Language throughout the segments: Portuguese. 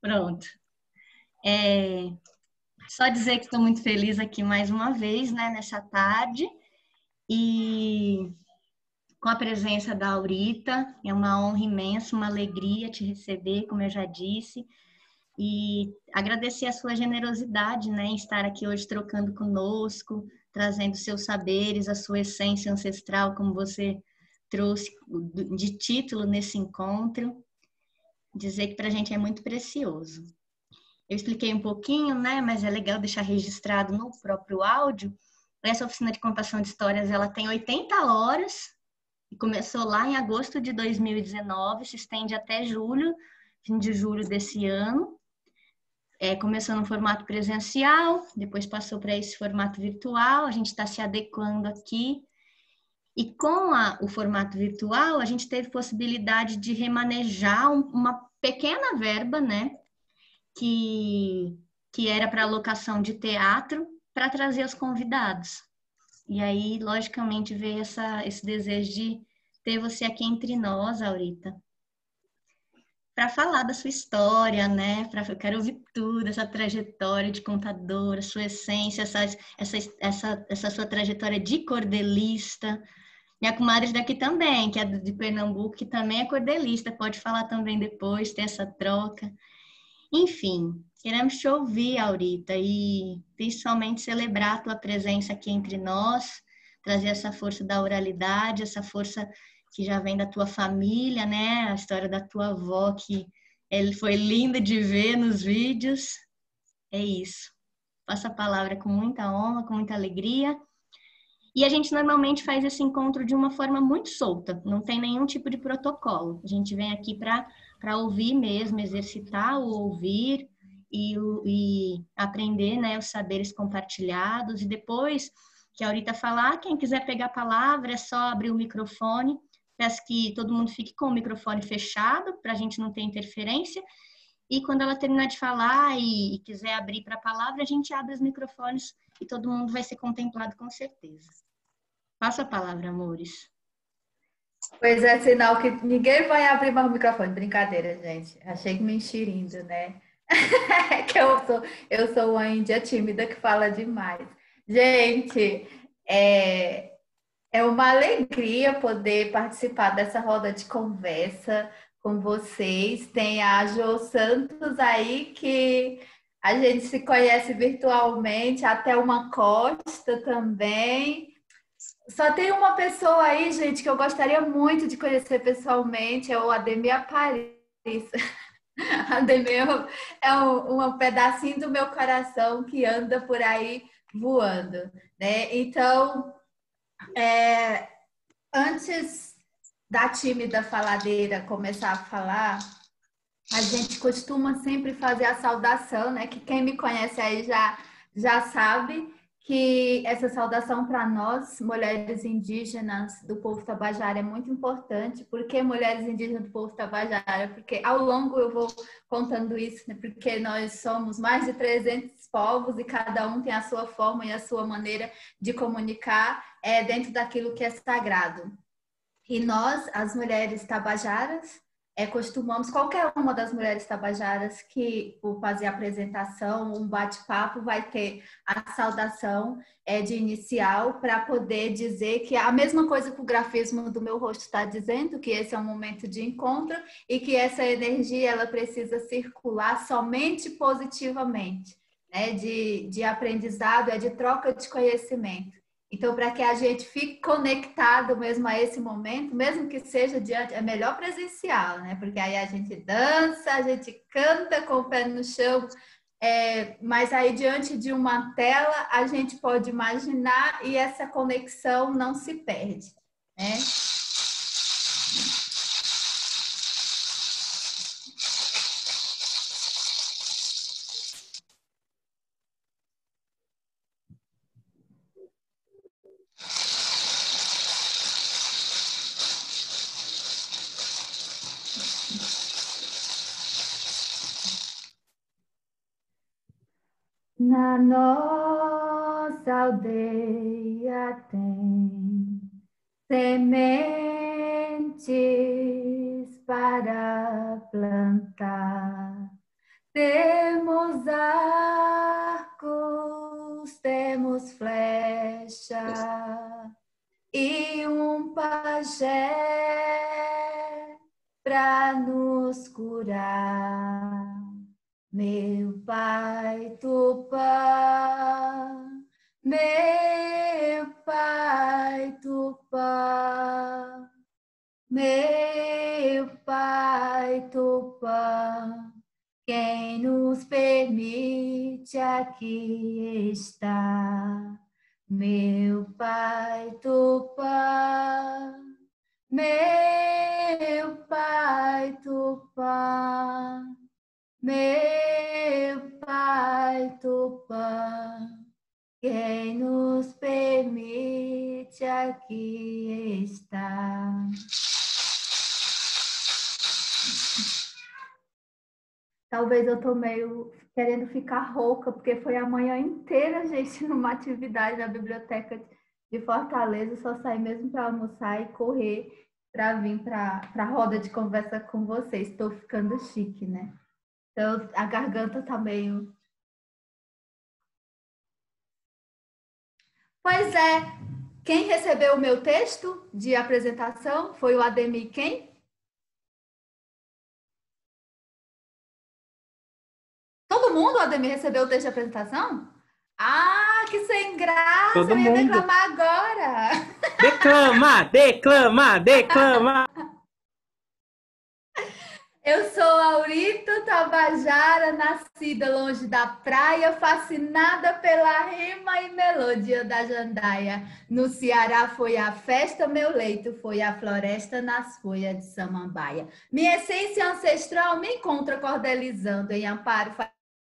Pronto. É, só dizer que estou muito feliz aqui mais uma vez, né, nessa tarde, e com a presença da Aurita. É uma honra imensa, uma alegria te receber, como eu já disse, e agradecer a sua generosidade, né, em estar aqui hoje trocando conosco, trazendo seus saberes, a sua essência ancestral, como você trouxe de título nesse encontro. Dizer que para a gente é muito precioso. Eu expliquei um pouquinho, né, mas é legal deixar registrado no próprio áudio. Essa oficina de contação de histórias, ela tem 80 horas e começou lá em agosto de 2019, se estende até julho, fim de julho desse ano. Começou no formato presencial, depois passou para esse formato virtual, a gente está se adequando aqui. E com o formato virtual, a gente teve possibilidade de remanejar uma pequena verba, né, que, que era para alocação de teatro, para trazer os convidados. E aí, logicamente, veio esse desejo de ter você aqui entre nós, Aurita, para falar da sua história, né? Eu quero ouvir tudo, essa trajetória de contadora, sua essência, essa sua trajetória de cordelista. Minha comadre daqui também, que é de Pernambuco, que também é cordelista, pode falar também depois, ter essa troca. Enfim, queremos te ouvir, Aurita, e principalmente celebrar a tua presença aqui entre nós, trazer essa força da oralidade, essa força que já vem da tua família, né? A história da tua avó, que ele foi linda de ver nos vídeos. É isso. Passo a palavra com muita honra, com muita alegria. E a gente normalmente faz esse encontro de uma forma muito solta, não tem nenhum tipo de protocolo. A gente vem aqui para ouvir mesmo, exercitar o ouvir e aprender, né, os saberes compartilhados. E depois que a Aurita falar, quem quiser pegar a palavra é só abrir o microfone. Peço que todo mundo fique com o microfone fechado para a gente não ter interferência. E quando ela terminar de falar e quiser abrir para a palavra, a gente abre os microfones e todo mundo vai ser contemplado com certeza. Passa a palavra, amores. Pois é, sinal que ninguém vai abrir mais o microfone. Brincadeira, gente. Achei que me enxerindo, né? Que eu sou uma índia tímida que fala demais. Gente, é uma alegria poder participar dessa roda de conversa com vocês. Tem a Jo Santos aí, que a gente se conhece virtualmente, até uma Costa também. Só tem uma pessoa aí, gente, que eu gostaria muito de conhecer pessoalmente, é o Ademir Paris. Ademir um pedacinho do meu coração que anda por aí voando, né? Então, é, antes da tímida faladeira começar a falar, a gente costuma sempre fazer a saudação, né? Que quem me conhece aí já sabe que essa saudação para nós, mulheres indígenas do povo Tabajara, é muito importante. Por que mulheres indígenas do povo Tabajara? Porque ao longo eu vou contando isso, né? Porque nós somos mais de 300 povos e cada um tem a sua forma e a sua maneira de comunicar dentro daquilo que é sagrado. E nós, as mulheres tabajaras, costumamos, qualquer uma das mulheres tabajaras que, por fazer a apresentação, um bate-papo, vai ter a saudação de inicial para poder dizer que é a mesma coisa que o grafismo do meu rosto está dizendo, que esse é um momento de encontro e que essa energia ela precisa circular somente positivamente, né? De aprendizado, de troca de conhecimento. Então, para que a gente fique conectado mesmo a esse momento, mesmo que seja diante, é melhor presencial, né? Porque aí a gente dança, a gente canta com o pé no chão, mas aí diante de uma tela a gente pode imaginar e essa conexão não se perde, né? Na nossa aldeia tem sementes para plantar, Temos arcos, temos flecha e um pajé para nos curar. Meu pai Tupã, meu pai Tupã, meu pai Tupã, quem nos permite aqui estar. Meu pai Tupã, meu pai Tupã, meu pai Tupã, quem nos permite aqui estar. Talvez eu tô meio querendo ficar rouca, porque foi a manhã inteira, gente, numa atividade na biblioteca de Fortaleza. Só saí mesmo para almoçar e correr para vir para a roda de conversa com vocês. Estou ficando chique, né? Então, a garganta tá meio... Pois é, quem recebeu o meu texto de apresentação foi o Ademir quem? Todo mundo, o Ademir, recebeu o texto de apresentação? Ah, que sem graça! Todo Eu ia mundo. declamar agora! Declama, declama, declama! Eu sou Aurita Tabajara, nascida longe da praia, fascinada pela rima e melodia da jandaia. No Ceará foi a festa, meu leito foi a floresta nas folhas de samambaia. Minha essência ancestral me encontra cordelizando em amparo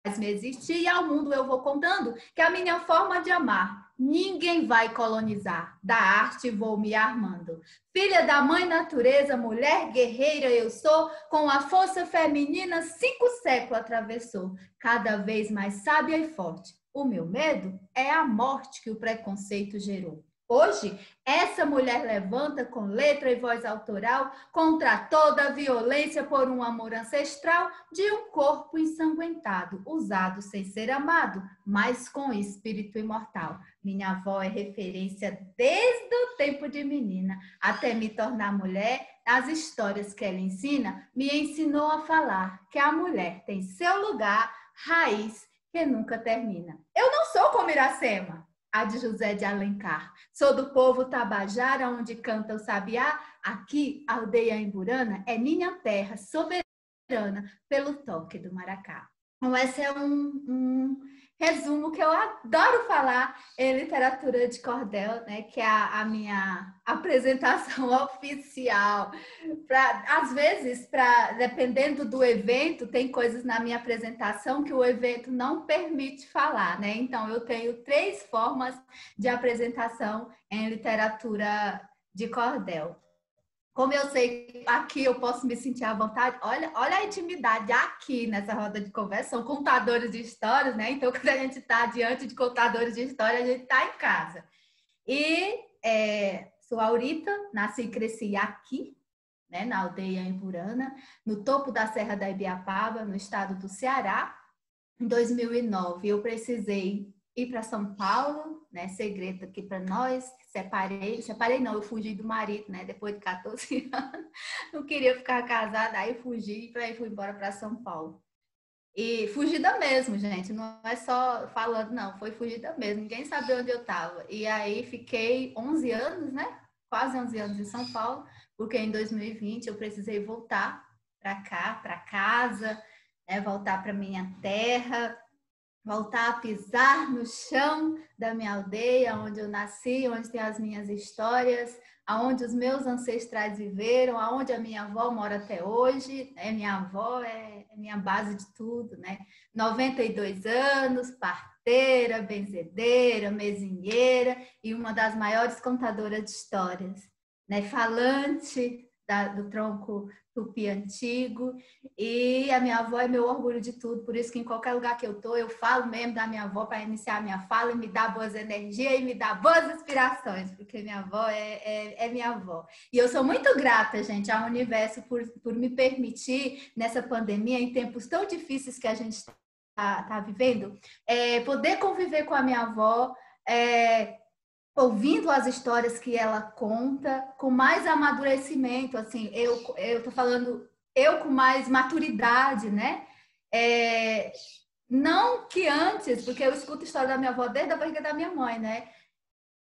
faz-me existir e ao mundo eu vou contando que a minha forma de amar ninguém vai colonizar. Da arte vou me armando. Filha da mãe natureza, mulher guerreira eu sou, com a força feminina 5 séculos atravessou, cada vez mais sábia e forte. O meu medo é a morte que o preconceito gerou. Hoje, essa mulher levanta com letra e voz autoral contra toda a violência por um amor ancestral de um corpo ensanguentado, usado sem ser amado, mas com espírito imortal. Minha avó é referência desde o tempo de menina, até me tornar mulher. As histórias que ela ensina, me ensinou a falar que a mulher tem seu lugar, raiz, que nunca termina. Eu não sou como Iracema, a de José de Alencar. Sou do povo Tabajara, onde canta o sabiá. Aqui, a aldeia Emburana é minha terra, soberana, pelo toque do maracá. Então, esse é um resumo que eu adoro falar em literatura de cordel, né? Que é a minha apresentação oficial. Às vezes, dependendo do evento, tem coisas na minha apresentação que o evento não permite falar, né? Então, eu tenho 3 formas de apresentação em literatura de cordel. Como eu sei que aqui eu posso me sentir à vontade, olha a intimidade aqui nessa roda de conversa, são contadores de histórias, né? Então, quando a gente está diante de contadores de história, a gente está em casa. E sou Aurita, nasci e cresci aqui, né, na aldeia Emburana, no topo da Serra da Ibiapaba, no estado do Ceará. Em 2009, eu precisei ir para São Paulo, né? Segredo aqui para nós. Separei não, eu fugi do marido, né? Depois de 14 anos, não queria ficar casada, aí fugi e fui embora para São Paulo. E fugida mesmo, gente, não é só falando, não, foi fugida mesmo, ninguém sabia onde eu estava. E aí fiquei 11 anos, né? Quase 11 anos em São Paulo, porque em 2020 eu precisei voltar para cá, para casa, né? Voltar para minha terra, voltar a pisar no chão da minha aldeia, onde eu nasci, onde tem as minhas histórias, aonde os meus ancestrais viveram, aonde a minha avó mora até hoje. Minha avó é minha base de tudo, né? 92 anos, parteira, benzedeira, mesinheira e uma das maiores contadoras de histórias, né? Falante do tronco tupi antigo, e a minha avó é meu orgulho de tudo, por isso que em qualquer lugar que eu tô, eu falo mesmo da minha avó para iniciar a minha fala e me dá boas energias e me dá boas inspirações, porque minha avó é minha avó. E eu sou muito grata, gente, ao universo por me permitir, nessa pandemia, em tempos tão difíceis que a gente está vivendo, poder conviver com a minha avó, ouvindo as histórias que ela conta, com mais amadurecimento, assim, eu tô falando, eu com mais maturidade, né? Não que antes, porque eu escuto a história da minha avó desde a barriga da minha mãe, né?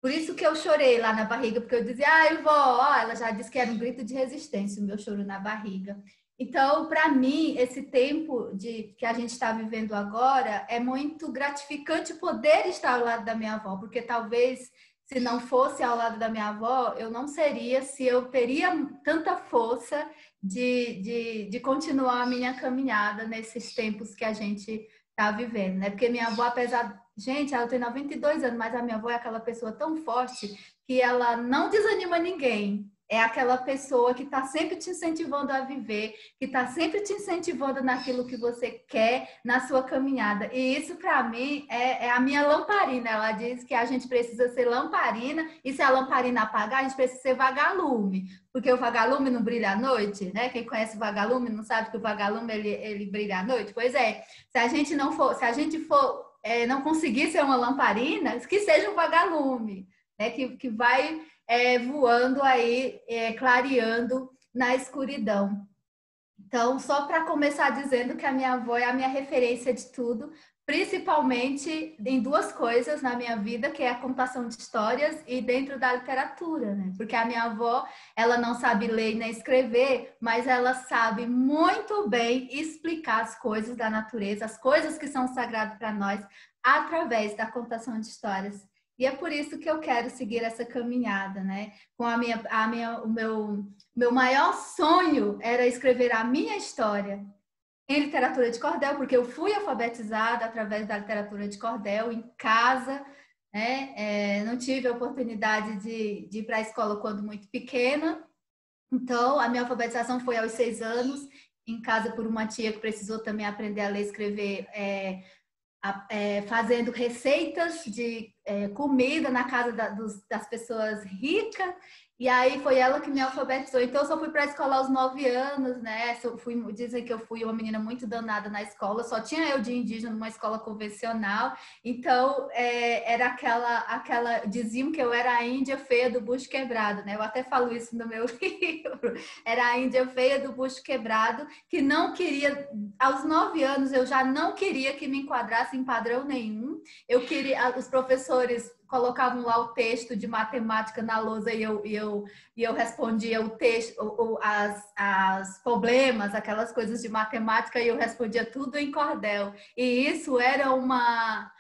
Por isso que eu chorei lá na barriga, porque eu dizia, ai, vó, ó, ela já disse que era um grito de resistência, o meu choro na barriga. Então, para mim, esse tempo que a gente está vivendo agora é muito gratificante poder estar ao lado da minha avó, porque talvez se não fosse ao lado da minha avó, eu não seria, se eu teria tanta força de continuar a minha caminhada nesses tempos que a gente está vivendo, né? Porque minha avó, apesar... Gente, ela tem 92 anos, mas a minha avó é aquela pessoa tão forte que ela não desanima ninguém. É aquela pessoa que está sempre te incentivando a viver, que está sempre te incentivando naquilo que você quer na sua caminhada. E isso, para mim, é a minha lamparina. Ela diz que a gente precisa ser lamparina, e se a lamparina apagar, a gente precisa ser vagalume, porque o vagalume não brilha à noite, né? Quem conhece o vagalume não sabe que o vagalume ele brilha à noite. Pois é, se a gente não conseguir ser uma lamparina, que seja um vagalume, né? Que vai voando aí, clareando na escuridão. Então, só para começar dizendo que a minha avó é a minha referência de tudo, principalmente em duas coisas na minha vida, que é a contação de histórias e dentro da literatura, né? Porque a minha avó, ela não sabe ler nem escrever, mas ela sabe muito bem explicar as coisas da natureza, as coisas que são sagradas para nós, através da contação de histórias. E é por isso que eu quero seguir essa caminhada, né? Com o meu maior sonho era escrever a minha história em literatura de cordel, porque eu fui alfabetizada através da literatura de cordel em casa, né? Não tive a oportunidade de ir para a escola quando muito pequena. Então, a minha alfabetização foi aos 6 anos, em casa por uma tia que precisou também aprender a ler e escrever, fazendo receitas de comida na casa das pessoas ricas, e aí foi ela que me alfabetizou. Então eu só fui para a escola aos 9 anos, né? Dizem que eu fui uma menina muito danada na escola, só tinha eu de indígena numa escola convencional, então era diziam que eu era a índia feia do bucho quebrado, né? Eu até falo isso no meu livro, era a índia feia do bucho quebrado, que não queria, aos 9 anos eu já não queria que me enquadrasse em padrão nenhum. Eu queria, os professores colocavam lá o texto de matemática na lousa e eu respondia o texto, as problemas, aquelas coisas de matemática, e eu respondia tudo em cordel. E isso era uma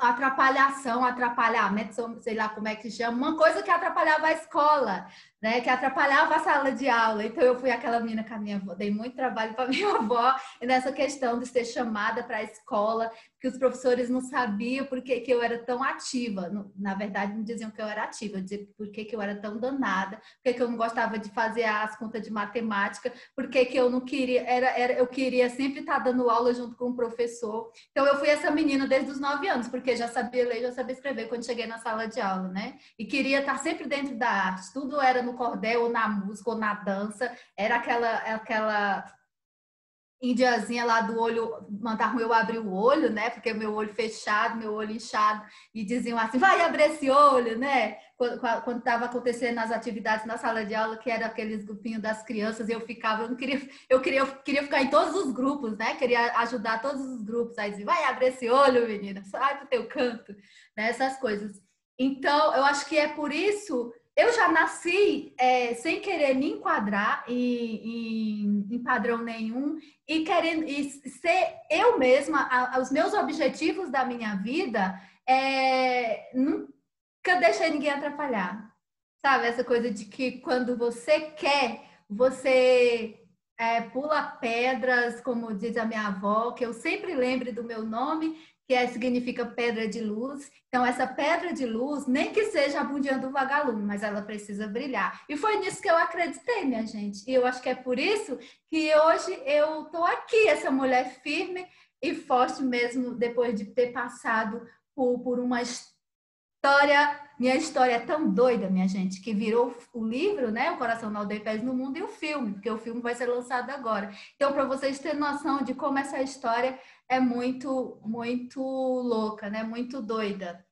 atrapalhamento, sei lá como é que chama, uma coisa que atrapalhava a escola, né? Que atrapalhava a sala de aula. Então eu fui aquela menina com a minha avó, dei muito trabalho para minha avó nessa questão de ser chamada para a escola, que os professores não sabiam por que eu era tão ativa. Na verdade, não diziam que eu era ativa, diziam por que eu era tão danada, por que eu não gostava de fazer as contas de matemática, por que eu não queria, eu queria sempre estar dando aula junto com o professor. Então, eu fui essa menina desde os 9 anos, porque já sabia ler, já sabia escrever quando cheguei na sala de aula, né? E queria estar sempre dentro da arte, tudo era no cordel, ou na música, ou na dança, era aquela indiazinha lá do olho, mandavam eu abrir o olho, né? Porque meu olho fechado, meu olho inchado, e diziam assim, vai abrir esse olho, né? Quando estava acontecendo as atividades na sala de aula, que era aqueles grupinhos das crianças, eu queria ficar em todos os grupos, né? Queria ajudar todos os grupos, aí dizia, vai abrir esse olho, menina, sai pro teu canto, né? Essas coisas. Então, eu acho que é por isso... Eu já nasci sem querer me enquadrar em padrão nenhum e querendo ser eu mesma. Os meus objetivos da minha vida nunca deixei ninguém atrapalhar. Sabe? Essa coisa de que quando você quer, você pula pedras, como diz a minha avó, que eu sempre lembre do meu nome, significa pedra de luz. Então, essa pedra de luz, nem que seja a bundinha do vagalume, mas ela precisa brilhar. E foi nisso que eu acreditei, minha gente. E eu acho que é por isso que hoje eu estou aqui, essa mulher firme e forte mesmo, depois de ter passado por uma história. Minha história é tão doida, minha gente, que virou o livro, né? O Coração na Aldeia e Pés no Mundo, e o filme, porque o filme vai ser lançado agora. Então, para vocês terem noção de como essa história é muito, muito louca, né? Muito doida.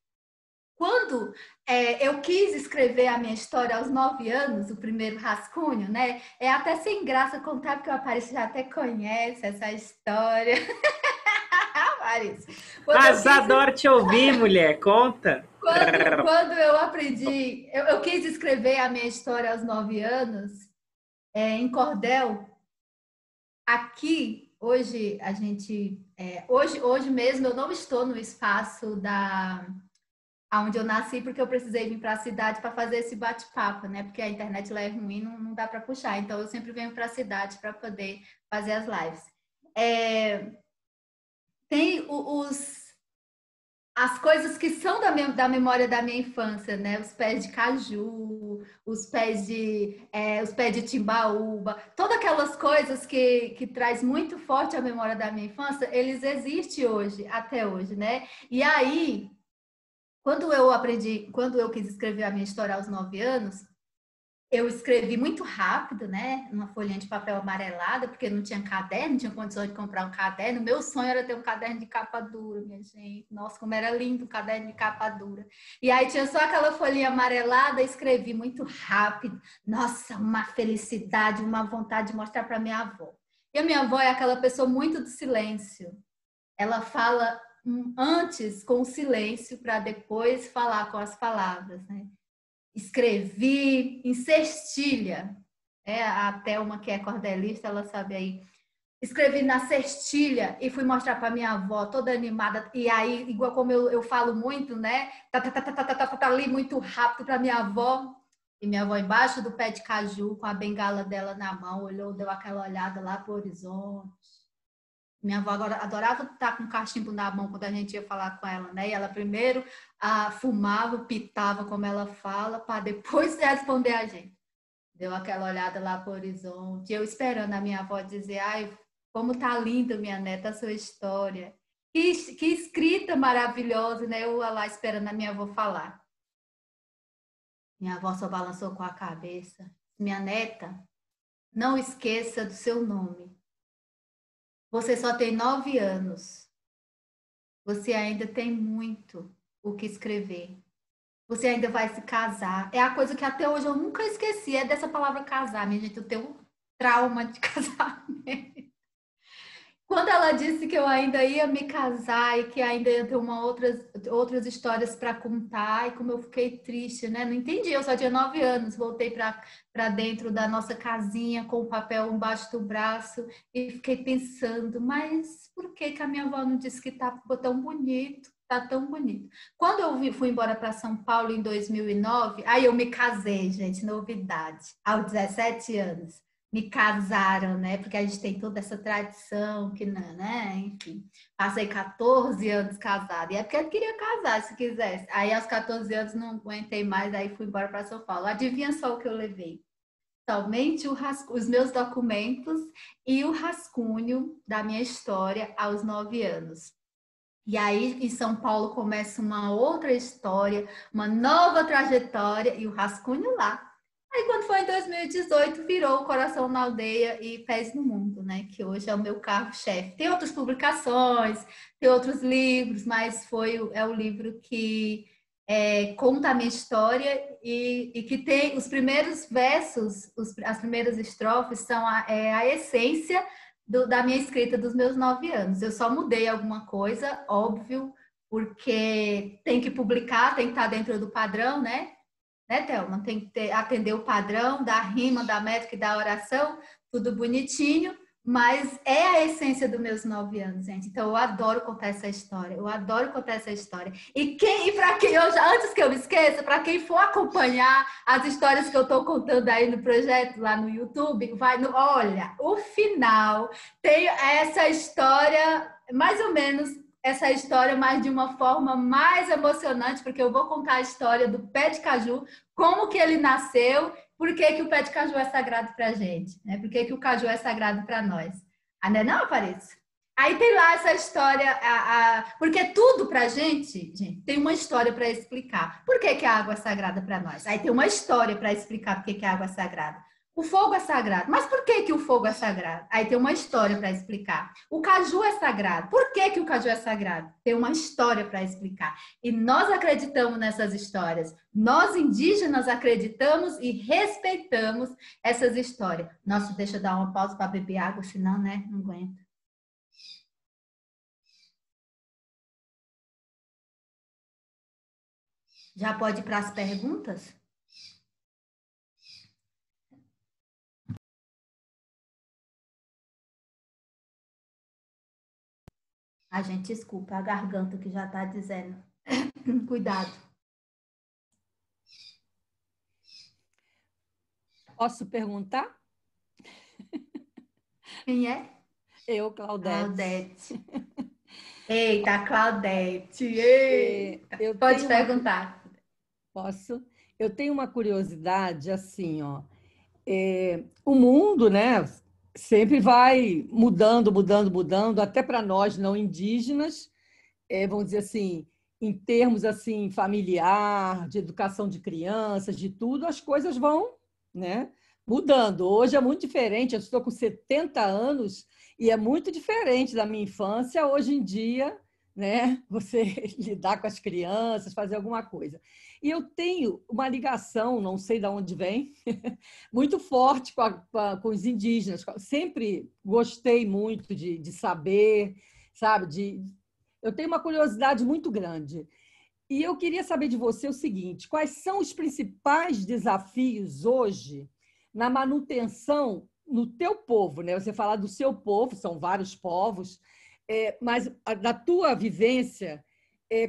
Quando eu quis escrever a minha história aos 9 anos, o primeiro rascunho, né? É até sem graça contar, porque o Aparício já até conhece essa história. Aparício. Mas adoro te ouvir, mulher. Conta. Quando eu aprendi, eu quis escrever a minha história aos 9 anos, em cordel. Aqui, hoje, a gente... hoje mesmo, eu não estou no espaço onde eu nasci, porque eu precisei vir para a cidade para fazer esse bate-papo, né? Porque a internet lá é ruim, não dá para puxar. Então, eu sempre venho para a cidade para poder fazer as lives. Tem as coisas que são da memória da minha infância, né? Os pés de caju, os pés de timbaúba, todas aquelas coisas que traz muito forte a memória da minha infância, eles existem hoje, até hoje, né? E aí, quando eu quis escrever a minha história aos 9 anos, eu escrevi muito rápido, né? Numa folhinha de papel amarelada, porque não tinha caderno, não tinha condições de comprar um caderno. Meu sonho era ter um caderno de capa dura, minha gente. Nossa, como era lindo um caderno de capa dura. E aí tinha só aquela folhinha amarelada, escrevi muito rápido. Nossa, uma felicidade, uma vontade de mostrar para minha avó. E a minha avó é aquela pessoa muito do silêncio. Ela fala antes com o silêncio para depois falar com as palavras, né? Escrevi em cestilha, a Thelma, que é cordelista, ela sabe aí. Escrevi na cestilha e fui mostrar para minha avó, toda animada. E aí, igual como eu falo muito, né? Ali muito rápido para minha avó. E minha avó embaixo do pé de caju, com a bengala dela na mão, olhou, deu aquela olhada lá pro horizonte. Minha avó agora adorava estar com um cachimbo na mão quando a gente ia falar com ela, né? E ela primeiro fumava, pitava, como ela fala, para depois responder a gente. Deu aquela olhada lá para o horizonte. Eu esperando a minha avó dizer: ai, como tá linda, minha neta, a sua história. Que escrita maravilhosa, né? Eu lá esperando a minha avó falar. Minha avó só balançou com a cabeça. Minha neta, não esqueça do seu nome. Você só tem 9 anos. Você ainda tem muito o que escrever. Você ainda vai se casar. É a coisa que até hoje eu nunca esqueci, é dessa palavra casar. Minha gente, eu tenho um trauma de casamento. Quando ela disse que eu ainda ia me casar e que ainda ia ter outras histórias para contar, e como eu fiquei triste, né? Não entendi, eu só tinha 9 anos, voltei para dentro da nossa casinha com o papel embaixo do braço e fiquei pensando, mas por que a minha avó não disse que tá tão bonito? Tá tão bonito. Quando eu fui embora para São Paulo em 2009, aí eu me casei, gente, novidade, aos 17 anos. Me casaram, né? Porque a gente tem toda essa tradição, que não, né? Enfim, passei 14 anos casada. E é porque eu queria casar, se quisesse. Aí, aos 14 anos, não aguentei mais, aí fui embora para São Paulo. Adivinha só o que eu levei? Somente os meus documentos e o rascunho da minha história aos 9 anos. E aí, em São Paulo, começa uma outra história, uma nova trajetória e o rascunho lá. Aí, quando foi em 2018, virou o Coração na Aldeia e Pés no Mundo, né? Que hoje é o meu carro-chefe. Tem outras publicações, tem outros livros, mas é o livro que conta a minha história e que tem os primeiros versos, as primeiras estrofes são a essência da minha escrita dos meus 9 anos. Eu só mudei alguma coisa, óbvio, porque tem que publicar, tem que estar dentro do padrão, né? Né, Thelma? Tem que atender o padrão da rima, da métrica e da oração, tudo bonitinho, mas é a essência dos meus 9 anos, gente. Então, eu adoro contar essa história, eu adoro contar essa história. E para quem, antes que eu me esqueça, para quem for acompanhar as histórias que eu estou contando aí no projeto, lá no YouTube, olha, o final tem essa história, mais ou menos, essa história, mas de uma forma mais emocionante, porque eu vou contar a história do pé de caju, como que ele nasceu, por que que o pé de caju é sagrado para a gente, né? Por que que o caju é sagrado para nós. Ah, não é não, Aparício? Aí tem lá essa história, porque tudo para a gente, tem uma história para explicar. Por que que a água é sagrada para nós? Aí tem uma história para explicar por que que a água é sagrada. O fogo é sagrado. Mas por que que o fogo é sagrado? Aí tem uma história para explicar. O caju é sagrado. Por que que o caju é sagrado? Tem uma história para explicar. E nós acreditamos nessas histórias. Nós, indígenas, acreditamos e respeitamos essas histórias. Nossa, deixa eu dar uma pausa para beber água, senão, né? Não aguento. Já pode ir para as perguntas? A gente desculpa, a garganta que já está dizendo. Cuidado. Posso perguntar? Quem é? Eu, Claudete. Claudete. Eita, Claudete. Eita. Pode perguntar. Posso? Eu tenho uma curiosidade, assim, ó. O mundo, né, sempre vai mudando, mudando, mudando, até para nós não indígenas, vamos dizer assim, em termos assim familiar, de educação de crianças, de tudo, as coisas vão, né, mudando. Hoje é muito diferente, eu estou com 70 anos e é muito diferente da minha infância hoje em dia, né, você lidar com as crianças, fazer alguma coisa. E eu tenho uma ligação, não sei de onde vem, muito forte com os indígenas. Sempre gostei muito de saber, sabe? Eu tenho uma curiosidade muito grande. E eu queria saber de você o seguinte: quais são os principais desafios hoje na manutenção no teu povo, né? Você fala do seu povo, são vários povos, mas da tua vivência,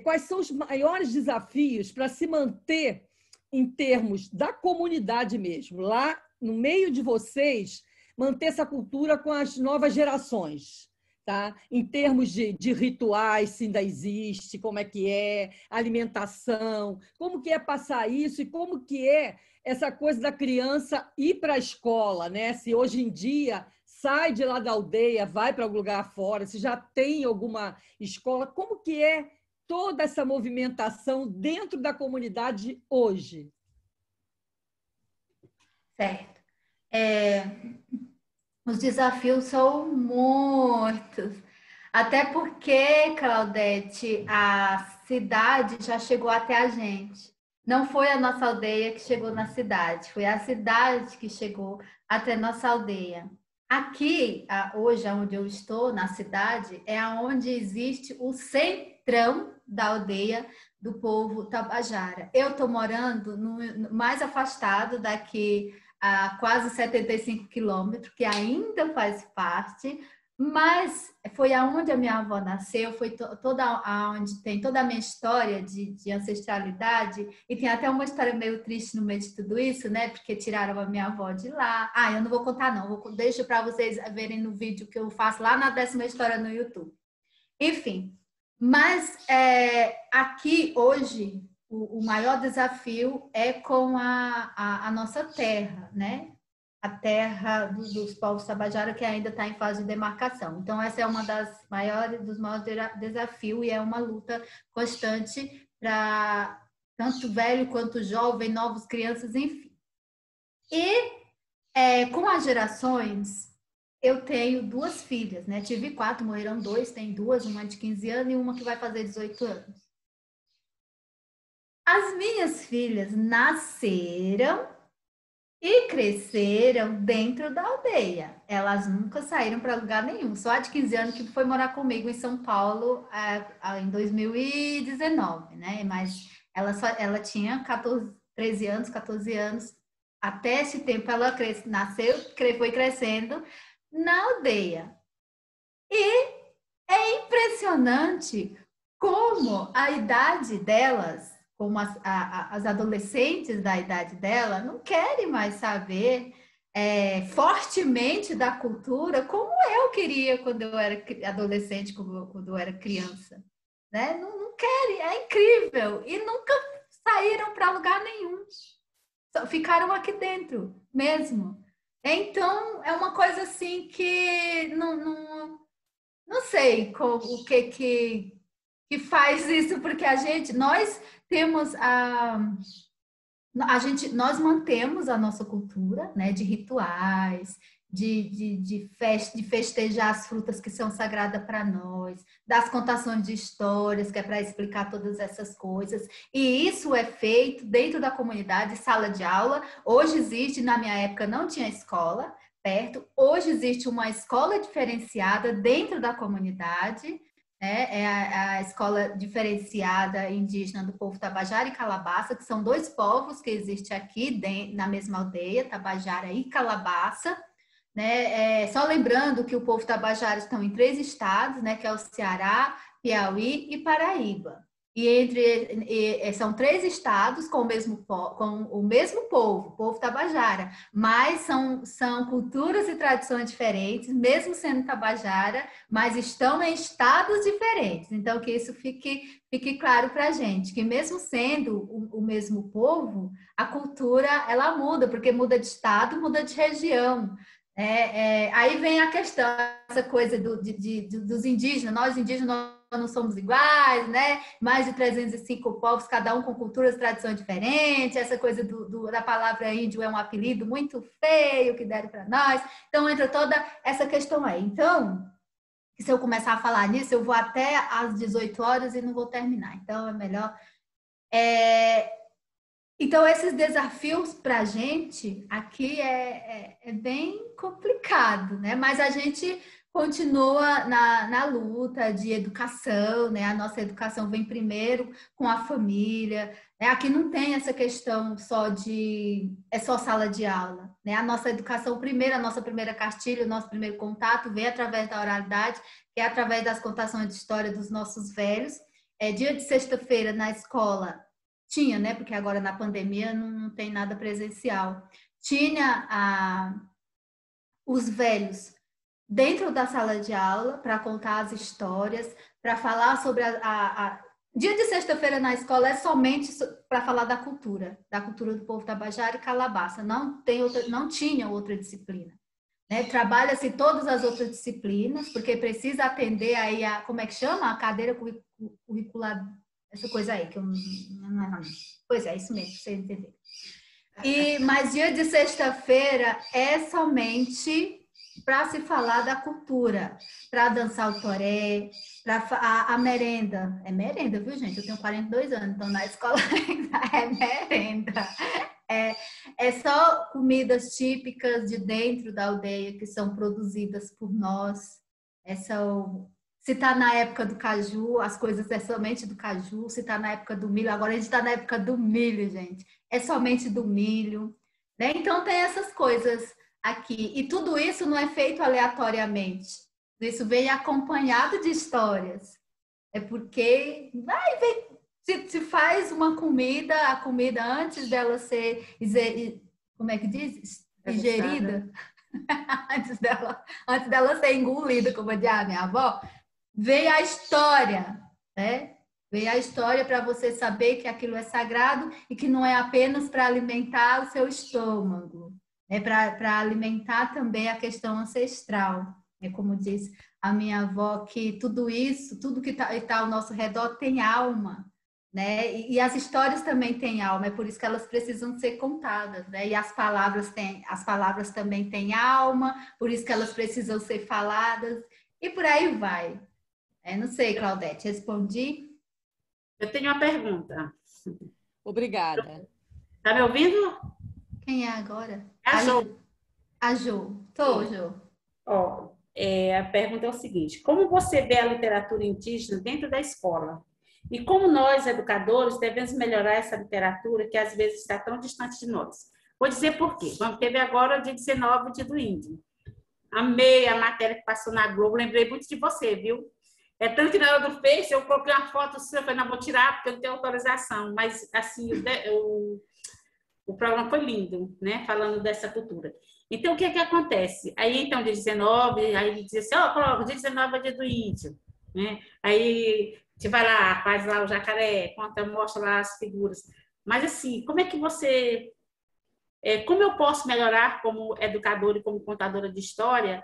quais são os maiores desafios para se manter em termos da comunidade mesmo, lá no meio de vocês, manter essa cultura com as novas gerações, tá? Em termos de rituais, se ainda existe, como é que é, alimentação, como que é passar isso e como que é essa coisa da criança ir para a escola, né? Se hoje em dia sai de lá da aldeia, vai para algum lugar fora, se já tem alguma escola, como que é toda essa movimentação dentro da comunidade hoje? Certo. Os desafios são muitos. Até porque, Claudete, a cidade já chegou até a gente. Não foi a nossa aldeia que chegou na cidade, foi a cidade que chegou até nossa aldeia. Aqui, hoje, onde eu estou, na cidade, é onde existe o centrão da aldeia do povo Tabajara. Eu estou morando no mais afastado daqui a quase 75 quilômetros, que ainda faz parte, mas foi aonde a minha avó nasceu, foi toda aonde tem toda a minha história de ancestralidade, e tem até uma história meio triste no meio de tudo isso, né? Porque tiraram a minha avó de lá. Ah, eu não vou contar não, deixo para vocês verem no vídeo que eu faço lá na 10ª história no YouTube. Enfim, mas aqui hoje o maior desafio é com a nossa terra, né? A terra dos povos Tabajara, que ainda está em fase de demarcação. Então, essa é uma dos maiores desafios e é uma luta constante para tanto velho quanto jovem, novos crianças, enfim. E com as gerações, eu tenho 2 filhas, né? Tive 4, morreram 2, tem 2, uma de 15 anos e uma que vai fazer 18 anos. As minhas filhas nasceram e cresceram dentro da aldeia. Elas nunca saíram para lugar nenhum. Só a de 15 anos que foi morar comigo em São Paulo em 2019, né? Mas ela tinha 13 anos, 14 anos. Até esse tempo ela nasceu, foi crescendo na aldeia. E é impressionante como a idade delas, como as adolescentes da idade dela, não querem mais saber fortemente da cultura, como eu queria quando eu era adolescente, quando eu era criança. Né? Não querem, é incrível. E nunca saíram para lugar nenhum. Só ficaram aqui dentro mesmo. Então, é uma coisa assim que não sei o que faz isso, porque nós temos nós mantemos a nossa cultura, né, de rituais, de festejar as frutas que são sagradas para nós, das contações de histórias, que é para explicar todas essas coisas. E isso é feito dentro da comunidade, sala de aula. Hoje existe, na minha época não tinha escola perto, hoje existe uma escola diferenciada dentro da comunidade, é a escola diferenciada indígena do povo Tabajara e Calabaça, que são dois povos que existem aqui na mesma aldeia, Tabajara e Calabaça. Né? Só lembrando que o povo Tabajara estão em 3 estados, né? Que é o Ceará, Piauí e Paraíba. E são 3 estados com o mesmo povo, o povo Tabajara, mas são culturas e tradições diferentes, mesmo sendo Tabajara, mas estão em estados diferentes. Então, que isso fique claro para a gente, que mesmo sendo o mesmo povo, a cultura ela muda, porque muda de estado, muda de região. Aí vem a questão, essa coisa dos indígenas, nós indígenas não somos iguais, né? Mais de 305 povos, cada um com culturas e tradições diferentes, essa coisa da palavra índio é um apelido muito feio que deram para nós, então entra toda essa questão aí. Então, se eu começar a falar nisso, eu vou até às 18 horas e não vou terminar, então é melhor... Então, esses desafios para a gente aqui é bem complicado, né? Mas a gente continua na luta de educação, né? A nossa educação vem primeiro com a família, né? Aqui não tem essa questão só sala de aula, né? A nossa educação primeiro, a nossa primeira cartilha, o nosso primeiro contato vem através da oralidade, que é através das contações de história dos nossos velhos. Dia de sexta-feira na escola, tinha, né? Porque agora na pandemia não tem nada presencial. Tinha os velhos dentro da sala de aula para contar as histórias, para falar sobre Dia de sexta-feira na escola é somente para falar da cultura do povo Tabajara e Calabaça. Não tinha outra disciplina. Né? Trabalha-se todas as outras disciplinas, porque precisa atender aí como é que chama? A cadeira curricular, essa coisa aí, que eu não... Pois é, isso mesmo, pra você entender. Mas dia de sexta-feira é somente para se falar da cultura, para dançar o toré, para a merenda. É merenda, viu, gente? Eu tenho 42 anos, então na escola ainda é merenda. É só comidas típicas de dentro da aldeia que são produzidas por nós. Se está na época do caju, as coisas é somente do caju. Se está na época do milho, agora a gente está na época do milho, gente. É somente do milho. Né? Então tem essas coisas aqui. E tudo isso não é feito aleatoriamente. Isso vem acompanhado de histórias. É porque se faz uma comida, a comida antes dela ser, como é que diz? Digerida. antes dela ser engolida, como dizia a minha avó, veio a história, né? Veio a história para você saber que aquilo é sagrado e que não é apenas para alimentar o seu estômago, é para alimentar também a questão ancestral. É como diz a minha avó, que tudo isso, tudo que está ao nosso redor tem alma, né? E as histórias também têm alma, é por isso que elas precisam ser contadas, né? E as palavras também têm alma, por isso que elas precisam ser faladas, e por aí vai. Não sei, Claudete, respondi? Eu tenho uma pergunta. Obrigada. Tá me ouvindo? Quem é agora? É a Jo. A Jo. Tô, Jo. A pergunta é o seguinte: como você vê a literatura indígena dentro da escola? E como nós, educadores, devemos melhorar essa literatura que às vezes está tão distante de nós? Vou dizer por quê. Teve agora o dia 19, o dia do índio. Amei a matéria que passou na Globo, lembrei muito de você, viu? Tanto que na hora do Face eu coloquei uma foto sua, eu falei, não, vou tirar porque eu não tenho autorização. Mas, assim, o programa foi lindo, né? Falando dessa cultura. Então, o que é que acontece? Aí, então, dia 19, aí ele diz assim, ó, coloca, dia 19 é dia do índio, né? Aí, a gente vai lá, faz lá o jacaré, conta, mostra lá as figuras. Mas, assim, como é que você... como eu posso melhorar como educadora e como contadora de história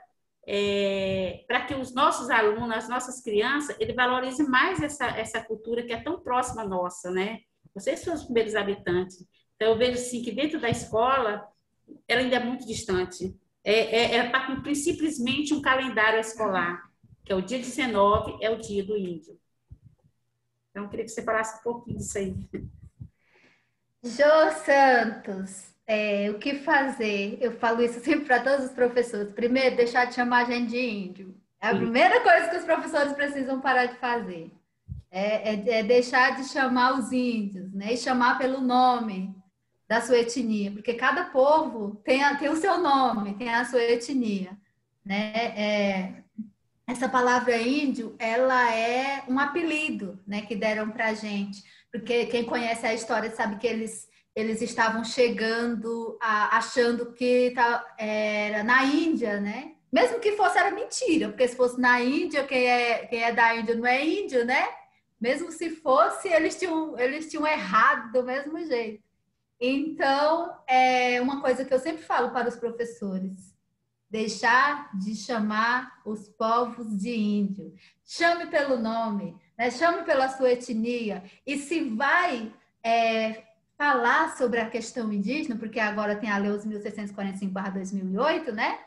para que os nossos alunos, as nossas crianças, ele valorize mais essa cultura que é tão próxima nossa, né? Vocês são os primeiros habitantes. Então, eu vejo, assim, que dentro da escola, ela ainda é muito distante. Ela está cumprindo simplesmente um calendário escolar, que é o dia 19, é o dia do índio. Então, eu queria que você falasse um pouquinho disso aí. Jô Santos, o que fazer? Eu falo isso sempre para todos os professores. Primeiro, deixar de chamar a gente de índio. É a primeira coisa que os professores precisam parar de fazer. É deixar de chamar os índios, né? E chamar pelo nome da sua etnia, porque cada povo tem o seu nome, tem a sua etnia, né? Essa palavra índio, ela é um apelido, né, que deram para a gente, porque quem conhece a história sabe que eles estavam chegando achando que era na Índia, né? Mesmo que fosse, era mentira, porque se fosse na Índia, quem é da Índia não é índio, né? Mesmo se fosse, eles tinham errado do mesmo jeito. Então, é uma coisa que eu sempre falo para os professores: deixar de chamar os povos de índio. Chame pelo nome, né? Chame pela sua etnia. E se vai falar sobre a questão indígena, porque agora tem a Lei 1645/2008, né?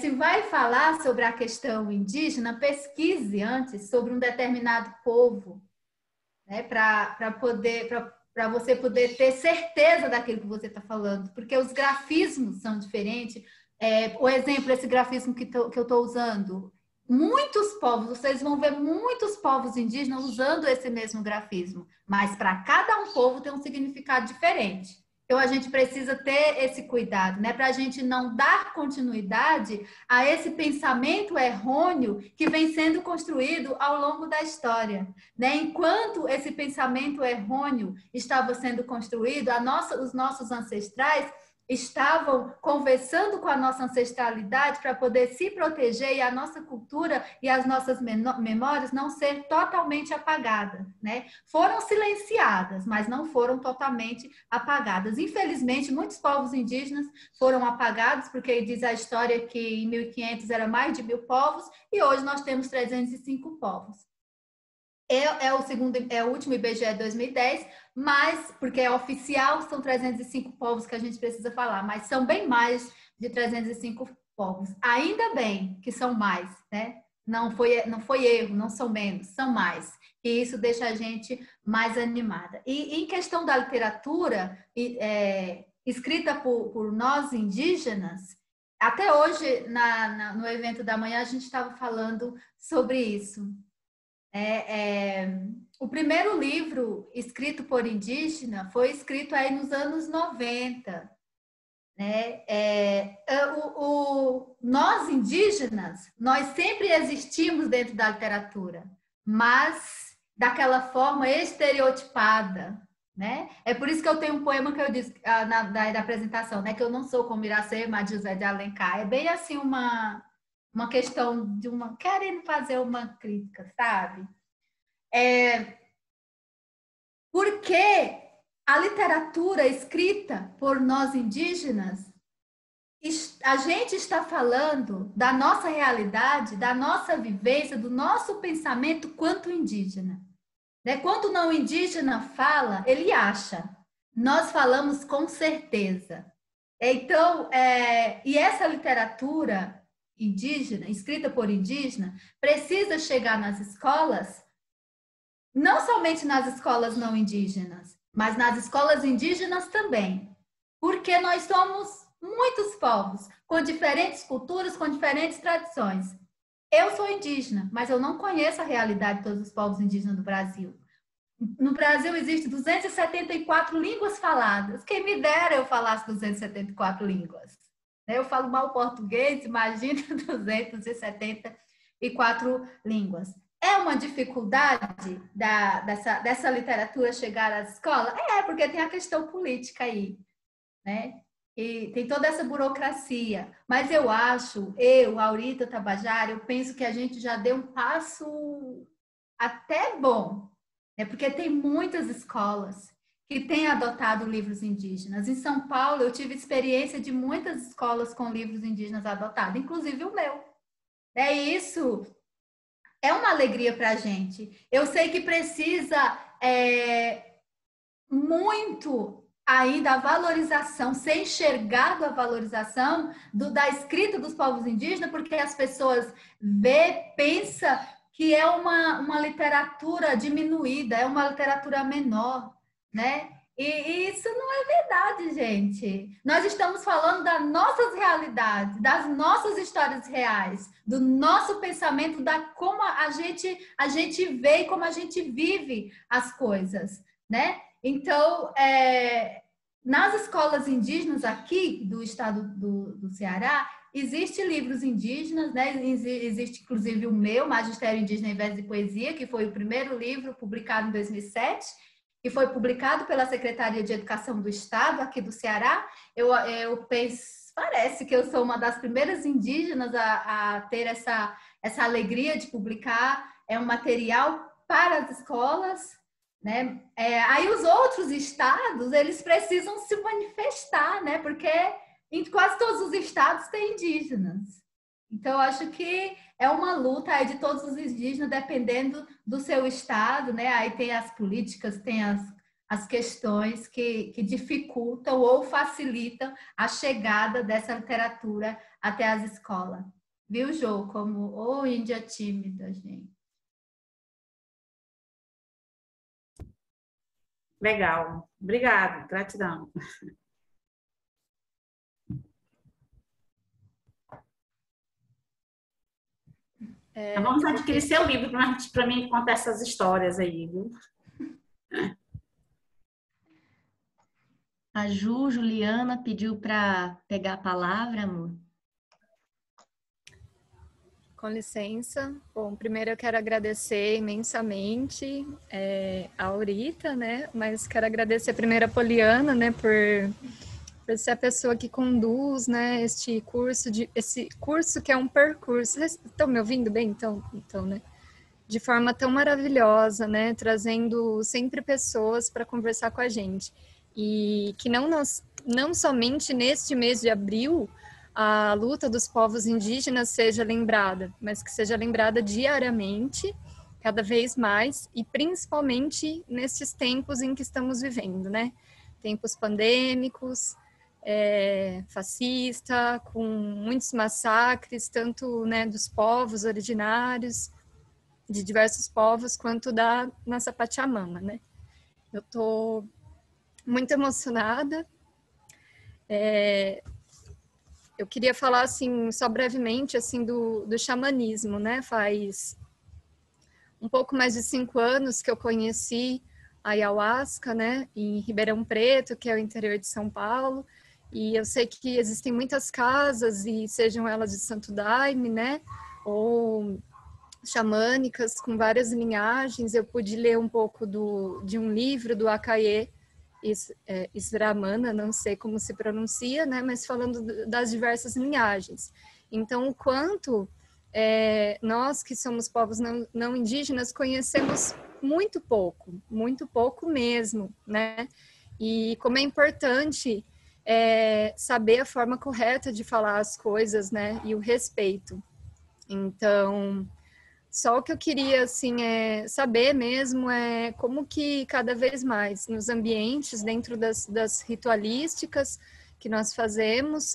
Se vai falar sobre a questão indígena, pesquise antes sobre um determinado povo, né? Para você poder ter certeza daquilo que você está falando, porque os grafismos são diferentes. O exemplo, esse grafismo que eu estou usando, muitos povos, vocês vão ver muitos povos indígenas usando esse mesmo grafismo, mas para cada um povo tem um significado diferente. Então, a gente precisa ter esse cuidado, né? Para a gente não dar continuidade a esse pensamento errôneo que vem sendo construído ao longo da história, né? Enquanto esse pensamento errôneo estava sendo construído, os nossos ancestrais estavam conversando com a nossa ancestralidade para poder se proteger e a nossa cultura e as nossas memórias não ser totalmente apagadas, né? Foram silenciadas, mas não foram totalmente apagadas. Infelizmente, muitos povos indígenas foram apagados, porque diz a história que em 1500 era mais de 1000 povos e hoje nós temos 305 povos. É o último IBGE 2010, mas, porque é oficial, são 305 povos que a gente precisa falar, mas são bem mais de 305 povos. Ainda bem que são mais, né? Não foi erro, não são menos, são mais. E isso deixa a gente mais animada. E em questão da literatura, escrita por nós indígenas, até hoje, no evento da manhã, a gente estava falando sobre isso. O primeiro livro escrito por indígena foi escrito aí nos anos 90. Né? Nós indígenas, nós sempre existimos dentro da literatura, mas daquela forma estereotipada. Né? É por isso que eu tenho um poema que eu disse da apresentação, né? Que eu não sou como Iracema de José de Alencar. É bem assim uma questão de querendo fazer uma crítica, sabe? Porque a literatura escrita por nós indígenas, a gente está falando da nossa realidade, da nossa vivência, do nosso pensamento quanto indígena. Né? Quando o não indígena fala, ele acha. Nós falamos com certeza. Então, e essa literatura indígena, escrita por indígena, precisa chegar nas escolas, não somente nas escolas não indígenas, mas nas escolas indígenas também, porque nós somos muitos povos, com diferentes culturas, com diferentes tradições. Eu sou indígena, mas eu não conheço a realidade de todos os povos indígenas do Brasil. No Brasil existem 274 línguas faladas. Quem me dera eu falasse 274 línguas. Eu falo mal português, imagina 274 línguas. É uma dificuldade dessa literatura chegar às escolas? Porque tem a questão política aí, né? e tem toda essa burocracia. Mas Aurita Tabajara, eu penso que a gente já deu um passo até bom, né? Porque tem muitas escolas que têm adotado livros indígenas. Em São Paulo, eu tive experiência de muitas escolas com livros indígenas adotados, inclusive o meu. Isso é uma alegria para a gente. Eu sei que precisa muito ainda a valorização, ser enxergado a valorização da escrita dos povos indígenas, porque as pessoas pensam que é uma literatura diminuída, é uma literatura menor, né? E isso não é verdade, gente. Nós estamos falando das nossas realidades, das nossas histórias reais, do nosso pensamento, da como a gente vê e como a gente vive as coisas, né? Então, nas escolas indígenas aqui do estado do Ceará, existem livros indígenas, né? Existe inclusive o meu, Magistério Indígena em Verso e Poesia, que foi o primeiro livro publicado em 2007, que foi publicado pela Secretaria de Educação do Estado aqui do Ceará. Eu penso, parece que eu sou uma das primeiras indígenas a ter essa alegria de publicar um material para as escolas, né? Aí os outros estados, eles precisam se manifestar, né? Porque em quase todos os estados tem indígenas. Então, eu acho que é uma luta aí de todos os indígenas, dependendo do seu estado, né? Aí tem as políticas, tem as questões que dificultam ou facilitam a chegada dessa literatura até as escolas. Viu, Jô? Como índia tímida, gente. Legal. Obrigada. Gratidão. Vamos adquirir seu livro para mim contar essas histórias aí, viu? A Juliana pediu para pegar a palavra, amor. Com licença. Bom, primeiro eu quero agradecer imensamente a Aurita, né? Mas quero agradecer primeiro a Poliana, né? Por ser a pessoa que conduz, né? Esse curso que é um percurso. Vocês estão me ouvindo bem? Então, né? De forma tão maravilhosa, né? Trazendo sempre pessoas para conversar com a gente. E que não somente neste mês de abril a luta dos povos indígenas seja lembrada, mas que seja lembrada diariamente, cada vez mais, e principalmente nesses tempos em que estamos vivendo, né? Tempos pandêmicos, fascista, com muitos massacres, tanto, né, dos povos originários, de diversos povos, quanto da nossa Pachamama, né? Eu estou muito emocionada. Eu queria falar, assim, só brevemente, assim, do xamanismo, né? Faz um pouco mais de 5 anos que eu conheci a ayahuasca, né? Em Ribeirão Preto, que é o interior de São Paulo. E eu sei que existem muitas casas, e sejam elas de Santo Daime, né? Ou xamânicas, com várias linhagens. Eu pude ler um pouco de um livro do Acaê Isramana, não sei como se pronuncia, né, mas falando das diversas linhagens. Então, o quanto nós que somos povos não indígenas conhecemos muito pouco mesmo, né, e como é importante saber a forma correta de falar as coisas, né, e o respeito. Então, só o que eu queria, assim, saber mesmo como que cada vez mais nos ambientes, dentro das ritualísticas que nós fazemos,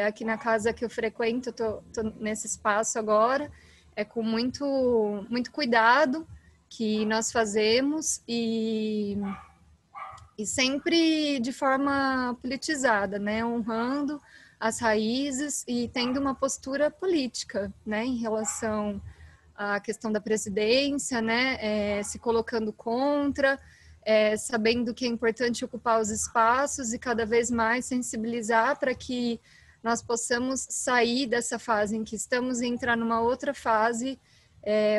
aqui na casa que eu frequento, tô nesse espaço agora, com muito, muito cuidado que nós fazemos e sempre de forma politizada, né, honrando as raízes e tendo uma postura política, né, em relação a questão da presidência, né, se colocando contra, sabendo que é importante ocupar os espaços e cada vez mais sensibilizar para que nós possamos sair dessa fase em que estamos e entrar numa outra fase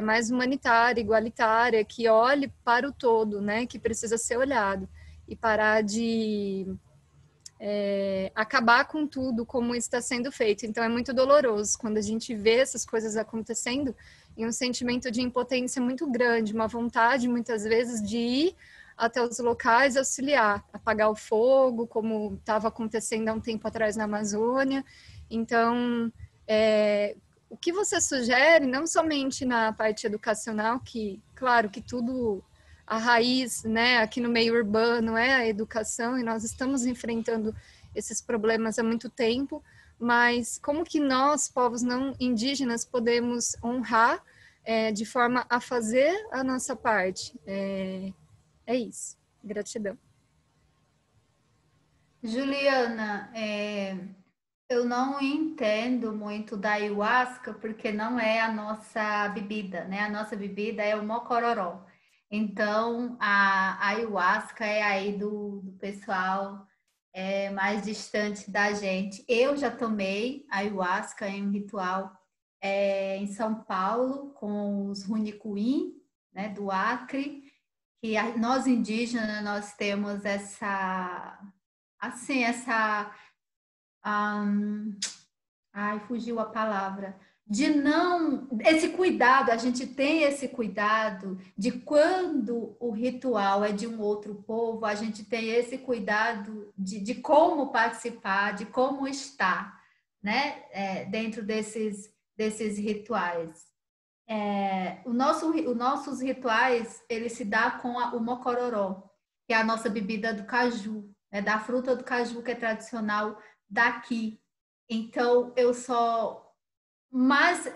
mais humanitária, igualitária, que olhe para o todo, né, que precisa ser olhado, e parar de acabar com tudo como está sendo feito. Então é muito doloroso quando a gente vê essas coisas acontecendo e um sentimento de impotência muito grande, uma vontade muitas vezes de ir até os locais auxiliar, apagar o fogo, como estava acontecendo há um tempo atrás na Amazônia. Então, o que você sugere, não somente na parte educacional, que, claro, que tudo, a raiz, né, aqui no meio urbano é a educação, e nós estamos enfrentando esses problemas há muito tempo, mas como que nós, povos não indígenas, podemos honrar de forma a fazer a nossa parte? É isso. Gratidão. Juliana, eu não entendo muito da ayahuasca porque não é a nossa bebida, né? A nossa bebida é o mocororó. Então, a ayahuasca é aí do pessoal mais distante da gente. Eu já tomei ayahuasca em um ritual em São Paulo com os Runicuim, né, do Acre, que nós indígenas nós temos ai, fugiu a palavra, de não, esse cuidado, a gente tem esse cuidado de quando o ritual é de um outro povo, a gente tem esse cuidado de como participar, de como estar, né, dentro desses rituais. Os nossos rituais, ele se dá com o mocororó, que é a nossa bebida do caju, né, da fruta do caju, que é tradicional daqui. Então, mas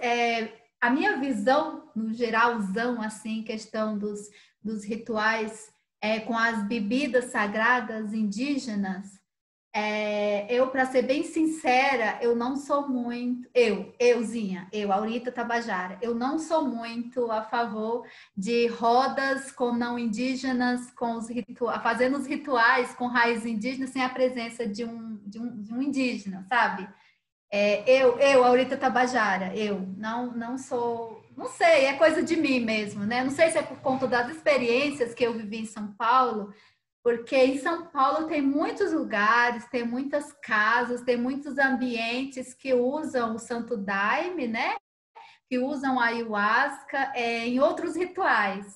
a minha visão, no geralzão, assim, questão dos rituais com as bebidas sagradas indígenas, para ser bem sincera, eu não sou muito, Aurita Tabajara, eu não sou muito a favor de rodas com não indígenas, com os fazendo os rituais com raiz indígena sem a presença de um indígena, sabe? Aurita Tabajara, eu não sou, não sei, é coisa de mim mesmo, né? Não sei se é por conta das experiências que eu vivi em São Paulo, porque em São Paulo tem muitos lugares, tem muitas casas, tem muitos ambientes que usam o Santo Daime, né? Que usam a ayahuasca em outros rituais.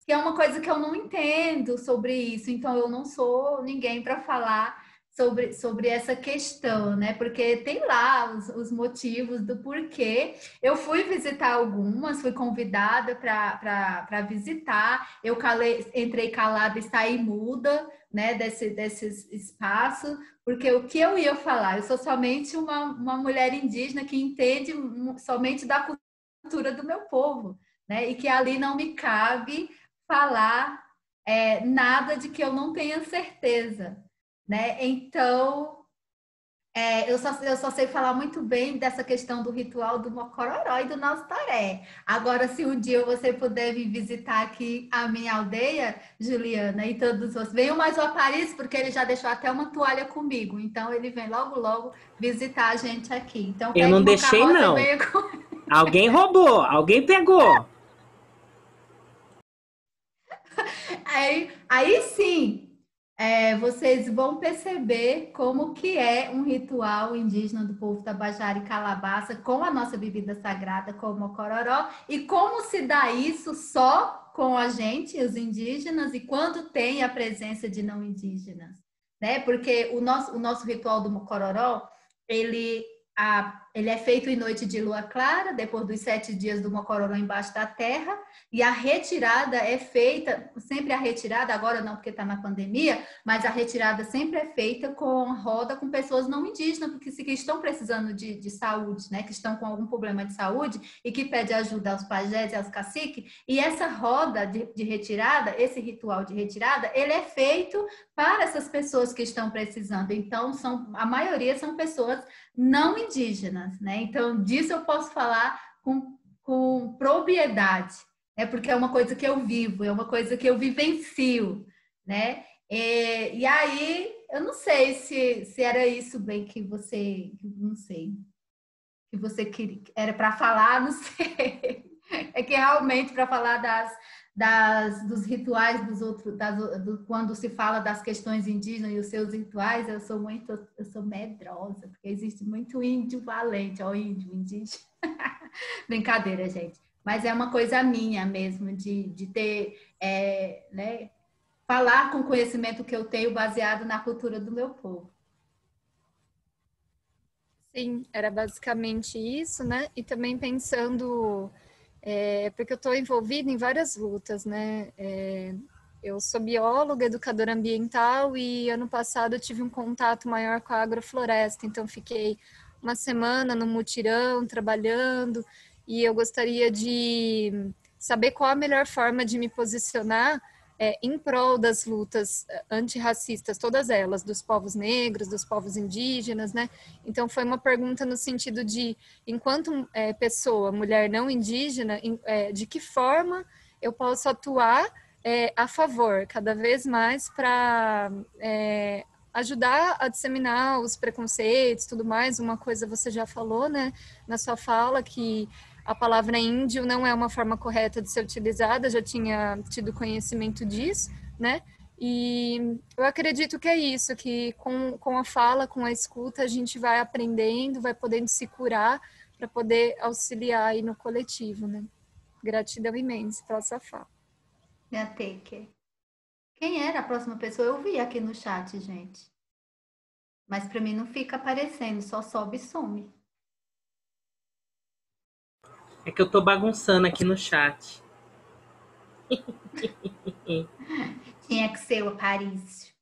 Que é uma coisa que eu não entendo sobre isso, então eu não sou ninguém para falar sobre essa questão, né? Porque tem lá os motivos do porquê. Eu fui visitar algumas, fui convidada para visitar. Eu entrei calada e saí muda, né? Desses espaços, porque o que eu ia falar? Eu sou somente uma mulher indígena que entende somente da cultura do meu povo, né? E que ali não me cabe falar nada de que eu não tenha certeza, né? Então, eu só sei falar muito bem dessa questão do ritual do Mocororó e do nosso Toré. Agora, se um dia você puder vir visitar aqui a minha aldeia, Juliana, e todos vocês, venham mais o Aparício, porque ele já deixou até uma toalha comigo, então ele vem logo, logo visitar a gente aqui. Então, eu não deixei, não. Alguém roubou, alguém pegou. Aí sim, vocês vão perceber como que é um ritual indígena do povo Tabajara e Calabaça com a nossa bebida sagrada, com o mocororó, e como se dá isso só com a gente, os indígenas, e quando tem a presença de não indígenas, né? Porque o nosso ritual do mocororó, ele é feito em noite de lua clara, depois dos 7 dias do mocororó embaixo da terra, e a retirada é feita, sempre a retirada, agora não porque está na pandemia, mas a retirada sempre é feita com roda com pessoas não indígenas, porque que estão precisando de saúde, né? Que estão com algum problema de saúde e que pede ajuda aos pajés e aos caciques, e essa roda de retirada, esse ritual de retirada, ele é feito para essas pessoas que estão precisando. Então, a maioria são pessoas não indígenas, né? Então, disso eu posso falar com propriedade, né? Porque é uma coisa que eu vivo, é uma coisa que eu vivencio, né? E aí, eu não sei se era isso bem que você, não sei, que você queria, era para falar, não sei. É que realmente para falar dos rituais dos outros, quando se fala das questões indígenas e os seus rituais, eu sou medrosa, porque existe muito índio valente, ó, índio, indígena. Brincadeira, gente. Mas é uma coisa minha mesmo, de ter, né, falar com o conhecimento que eu tenho baseado na cultura do meu povo. Sim, era basicamente isso, né? E também pensando, porque eu estou envolvida em várias lutas, né? Eu sou bióloga, educadora ambiental e ano passado eu tive um contato maior com a agrofloresta, então fiquei uma semana no mutirão trabalhando e eu gostaria de saber qual a melhor forma de me posicionar em prol das lutas antirracistas, todas elas, dos povos negros, dos povos indígenas, né? Então, foi uma pergunta no sentido de, enquanto pessoa, mulher não indígena, de que forma eu posso atuar a favor, cada vez mais, para ajudar a disseminar os preconceitos, tudo mais. Uma coisa você já falou, né, na sua fala, que a palavra índio não é uma forma correta de ser utilizada, já tinha tido conhecimento disso, né? E eu acredito que é isso, que com a fala, com a escuta, a gente vai aprendendo, vai podendo se curar para poder auxiliar aí no coletivo, né? Gratidão imensa pela sua fala. Minha Taker. Quem era a próxima pessoa? Eu vi aqui no chat, gente. Mas para mim não fica aparecendo, só sobe e some. É que eu tô bagunçando aqui no chat. Tinha que ser o Aparício.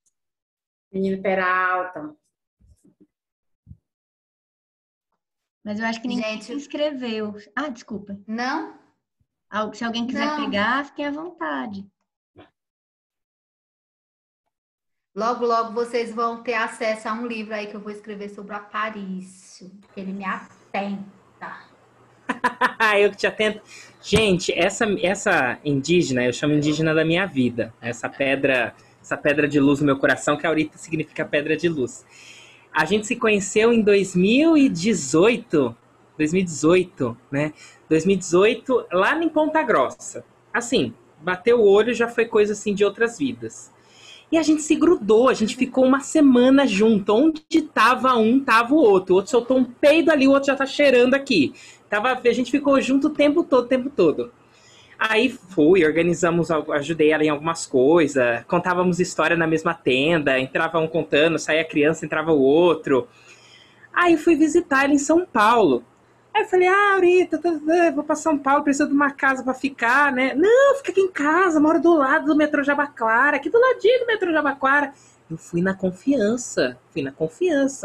Menino Peralta. Mas eu acho que ninguém Gente, se inscreveu. Ah, desculpa. Não? Se alguém quiser Não. pegar, fiquem à vontade. Logo, logo vocês vão ter acesso a um livro aí que eu vou escrever sobre o Aparício. Ele me atenta. Eu que te atento. Gente, essa indígena, eu chamo indígena da minha vida. Essa pedra de luz no meu coração, que a Aurita significa pedra de luz. A gente se conheceu em 2018, né? 2018, lá em Ponta Grossa. Assim, bateu o olho, já foi coisa assim de outras vidas. E a gente se grudou, a gente ficou uma semana junto. Onde tava um, tava o outro. O outro soltou um peido ali, o outro já tá cheirando aqui. A gente ficou junto o tempo todo. Aí organizamos, ajudei ela em algumas coisas, contávamos história na mesma tenda, entrava um contando, saía a criança, entrava o outro. Aí fui visitar ela em São Paulo. Aí eu falei, Aurita, vou pra São Paulo, preciso de uma casa pra ficar, né? Não, fica aqui em casa, moro do lado do metrô Jabaquara, aqui do ladinho do metrô Jabaquara. Eu fui na confiança,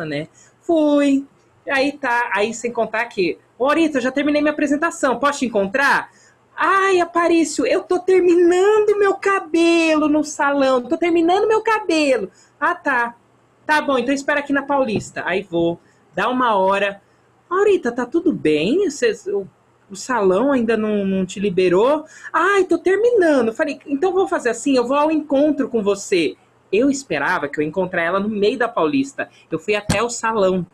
né? Fui. Aí sem contar que, Aurita, eu já terminei minha apresentação, posso te encontrar? Ai, Aparício, eu tô terminando meu cabelo no salão, Ah, tá. Tá bom, então espera aqui na Paulista. Aí vou, dá uma hora. Aurita, tá tudo bem? O salão ainda não te liberou? Ai, tô terminando. Falei, então vou fazer assim, eu vou ao encontro com você. Eu esperava que eu ia encontrar ela no meio da Paulista. Eu fui até o salão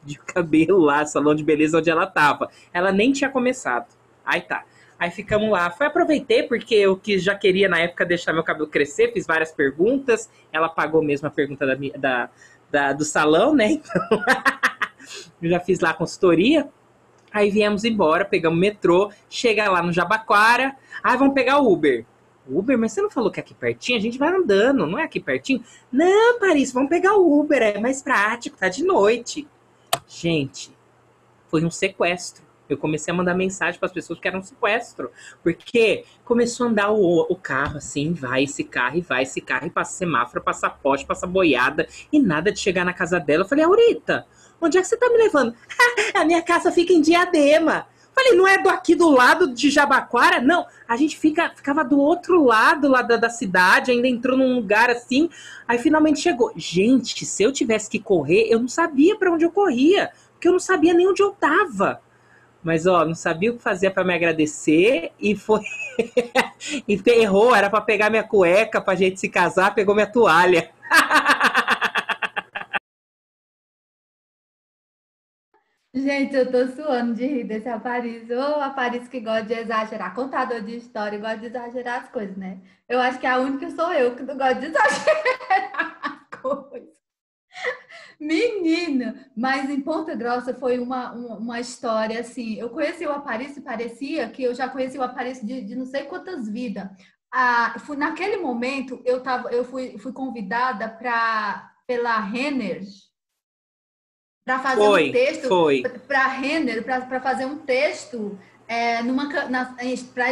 de cabelo lá, salão de beleza onde ela tava. Ela nem tinha começado. Aí tá. Aí ficamos lá. Aproveitei porque eu já queria na época deixar meu cabelo crescer, fiz várias perguntas. Ela pagou mesmo a pergunta do salão, né? Então, eu já fiz lá a consultoria. Aí viemos embora, pegamos o metrô, chega lá no Jabaquara. Vamos pegar o Uber. Uber? Mas você não falou que é aqui pertinho? A gente vai andando, não é aqui pertinho? Não, Paris, vamos pegar o Uber, é mais prático, tá de noite. Gente, foi um sequestro. Eu comecei a mandar mensagem para as pessoas que era um sequestro. Porque começou a andar o carro assim, vai esse carro, e passa semáforo, passa poste, passa boiada, e nada de chegar na casa dela. Eu falei, Aurita, onde é que você tá me levando? A minha casa fica em Diadema. Falei, não é aqui do lado de Jabaquara? Não, a gente ficava do outro lado lá da cidade, ainda entrou num lugar assim, aí finalmente chegou. Gente, se eu tivesse que correr, eu não sabia para onde eu corria, porque eu não sabia nem onde eu tava. Mas, não sabia o que fazer para me agradecer e foi... e errou, era para pegar minha cueca pra gente se casar, pegou minha toalha. Gente, eu tô suando de rir desse Aparício. Ô, Aparício que gosta de exagerar. Contador de história, gosta de exagerar as coisas, né? Eu acho que a única sou eu que não gosto de exagerar as coisas. Menina, mas em Ponta Grossa foi uma história assim. Eu conheci o Aparício e parecia que eu já conheci o Aparício de não sei quantas vidas. Naquele momento, eu fui convidada pela Renner para fazer um Foi, texto, foi. para Renner, para fazer um texto para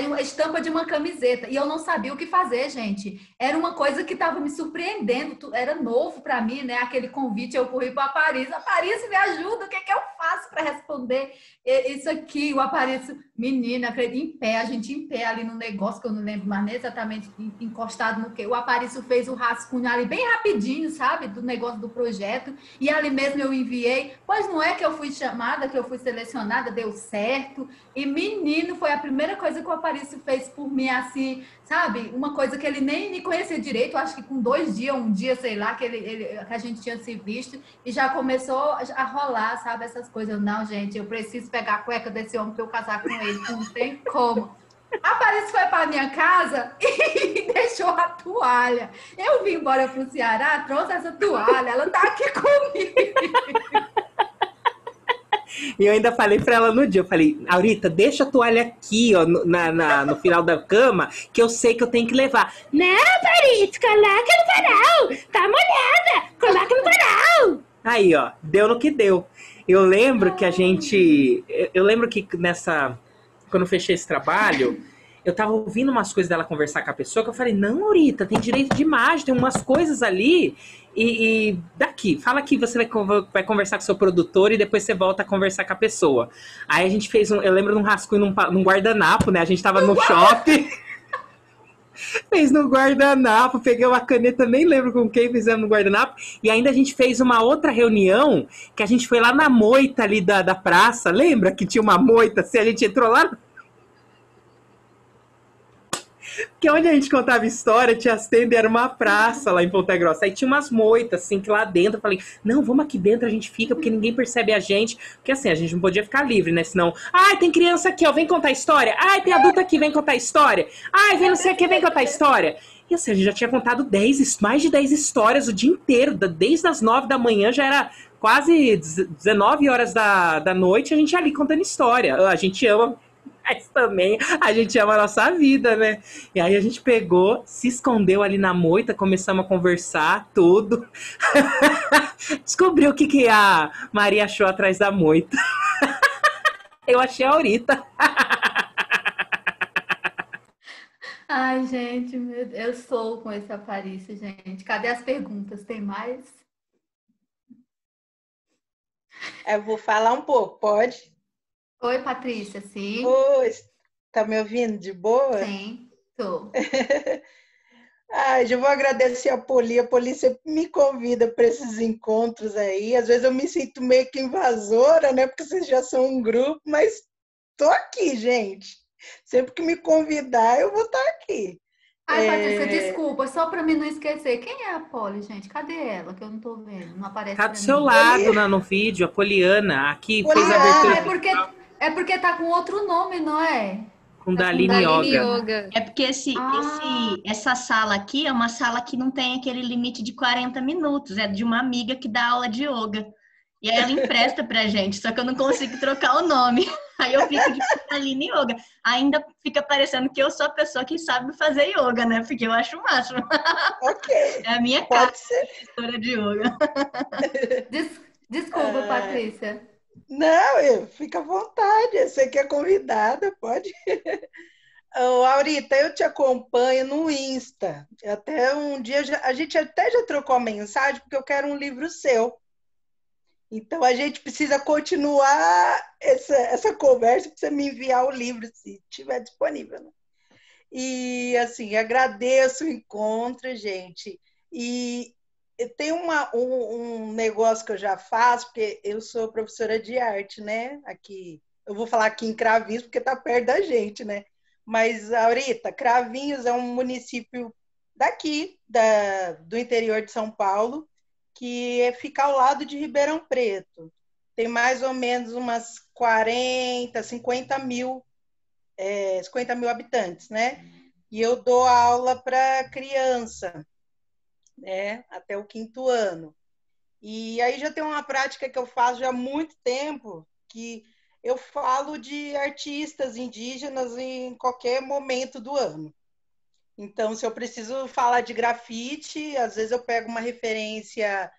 uma estampa de uma camiseta. E eu não sabia o que fazer, gente. Era uma coisa que estava me surpreendendo, era novo para mim, né? Aquele convite, eu corri para Paris. Paris, me ajuda, o que é que eu faço para responder isso aqui? O Aparício, menina, em pé, a gente em pé ali no negócio, que eu não lembro mais nem exatamente encostado no que. O Aparício fez o rascunho ali bem rapidinho, sabe? Do negócio do projeto. E ali mesmo eu enviei. Pois não é que eu fui chamada, que eu fui selecionada, deu certo. E menino, foi a primeira coisa que o Aparício fez por mim, assim, sabe? Uma coisa que ele nem me conhecia direito, acho que com 2 dias, um dia, sei lá, que a gente tinha se visto, e já começou a rolar, sabe? Essas coisas. Eu, não, gente, eu preciso pegar a cueca desse homem para eu casar com ele, não tem como. A Aparício foi para minha casa e deixou a toalha. Eu vim embora para o Ceará, trouxe essa toalha, ela tá aqui comigo. E eu ainda falei pra ela no dia, eu falei, Aurita, deixa a toalha aqui, ó, no final da cama, que eu sei que eu tenho que levar. Não, Paris, coloca no varal, tá molhada, coloca no varal. Aí, ó, deu no que deu. Eu lembro que eu lembro que quando eu fechei esse trabalho, eu tava ouvindo umas coisas dela conversar com a pessoa, que eu falei, não, Aurita, tem direito de imagem, tem umas coisas ali. E daqui, fala que você vai conversar com o seu produtor e depois você volta a conversar com a pessoa. Aí a gente fez eu lembro de um rascunho num guardanapo, né? A gente tava no shopping, fez no guardanapo, peguei uma caneta, nem lembro com quem fizemos no guardanapo, e ainda a gente fez uma outra reunião, que a gente foi lá na moita ali da praça, lembra que tinha uma moita, assim, a gente entrou lá. Porque onde a gente contava história, tinha as tendas, era uma praça lá em Ponta Grossa. Aí tinha umas moitas, assim, que lá dentro eu falei, não, vamos aqui dentro, a gente fica, porque ninguém percebe a gente. Porque assim, a gente não podia ficar livre, né? Senão, ai, tem criança aqui, ó, vem contar história. Ai, tem adulto aqui, vem contar história. Ai, vem não sei o que, vem contar história. E assim, a gente já tinha contado mais de 10 histórias o dia inteiro. Desde as 9 da manhã, já era quase 19 horas da noite, a gente ali contando história. A gente ama, mas também a gente ama a nossa vida, né? E aí a gente pegou, se escondeu ali na moita, começamos a conversar, tudo. Descobriu o que a Maria achou atrás da moita. Eu achei a Aurita. Ai, gente, meu Deus, eu sou com esse Aparício, gente. Cadê as perguntas? Tem mais? Eu vou falar um pouco, pode? Oi, Patrícia, sim? Oi, tá me ouvindo de boa? Sim, tô. Ai, já vou agradecer a Poli. A Poli sempre me convida para esses encontros aí. Às vezes eu me sinto meio que invasora, né? Porque vocês já são um grupo, mas tô aqui, gente. Sempre que me convidar, eu vou estar aqui. Ai, Patrícia, desculpa, só para mim não esquecer. Quem é a Poli, gente? Cadê ela? Que eu não tô vendo, não aparece Tá para do seu mim. lado no vídeo, a Poliana. Aqui fez a Poliana. abertura É porque tá com outro nome, não é? com Tá Daline Daline Yoga. Yoga. É porque essa sala aqui é uma sala que não tem aquele limite de 40 minutos. É de uma amiga que dá aula de yoga. E aí ela empresta pra gente, só que eu não consigo trocar o nome. Aí eu fico de Daline Yoga. Ainda fica parecendo que eu sou a pessoa que sabe fazer yoga, né? Porque eu acho o máximo. Ok, É a minha cara, pode ser. professora de yoga. Desculpa, Patrícia. Não, fica à vontade. Você que é convidada, pode. Ô, Aurita, eu te acompanho no Insta. Até um dia a gente até já trocou mensagem, porque eu quero um livro seu. Então a gente precisa continuar essa conversa para você me enviar o livro, se estiver disponível, né? E assim, agradeço o encontro, gente. E tem um negócio que eu já faço, porque eu sou professora de arte, né? Aqui, eu vou falar aqui em Cravinhos, porque está perto da gente, né? Mas, Aurita, Cravinhos é um município daqui, do interior de São Paulo, que fica ao lado de Ribeirão Preto. tem mais ou menos umas 40, 50 mil habitantes, né? E eu dou aula para criança, né? Até o 5º ano. E aí já tem uma prática que eu faço já há muito tempo, que eu falo de artistas indígenas em qualquer momento do ano. Então, se eu preciso falar de grafite, às vezes eu pego uma referência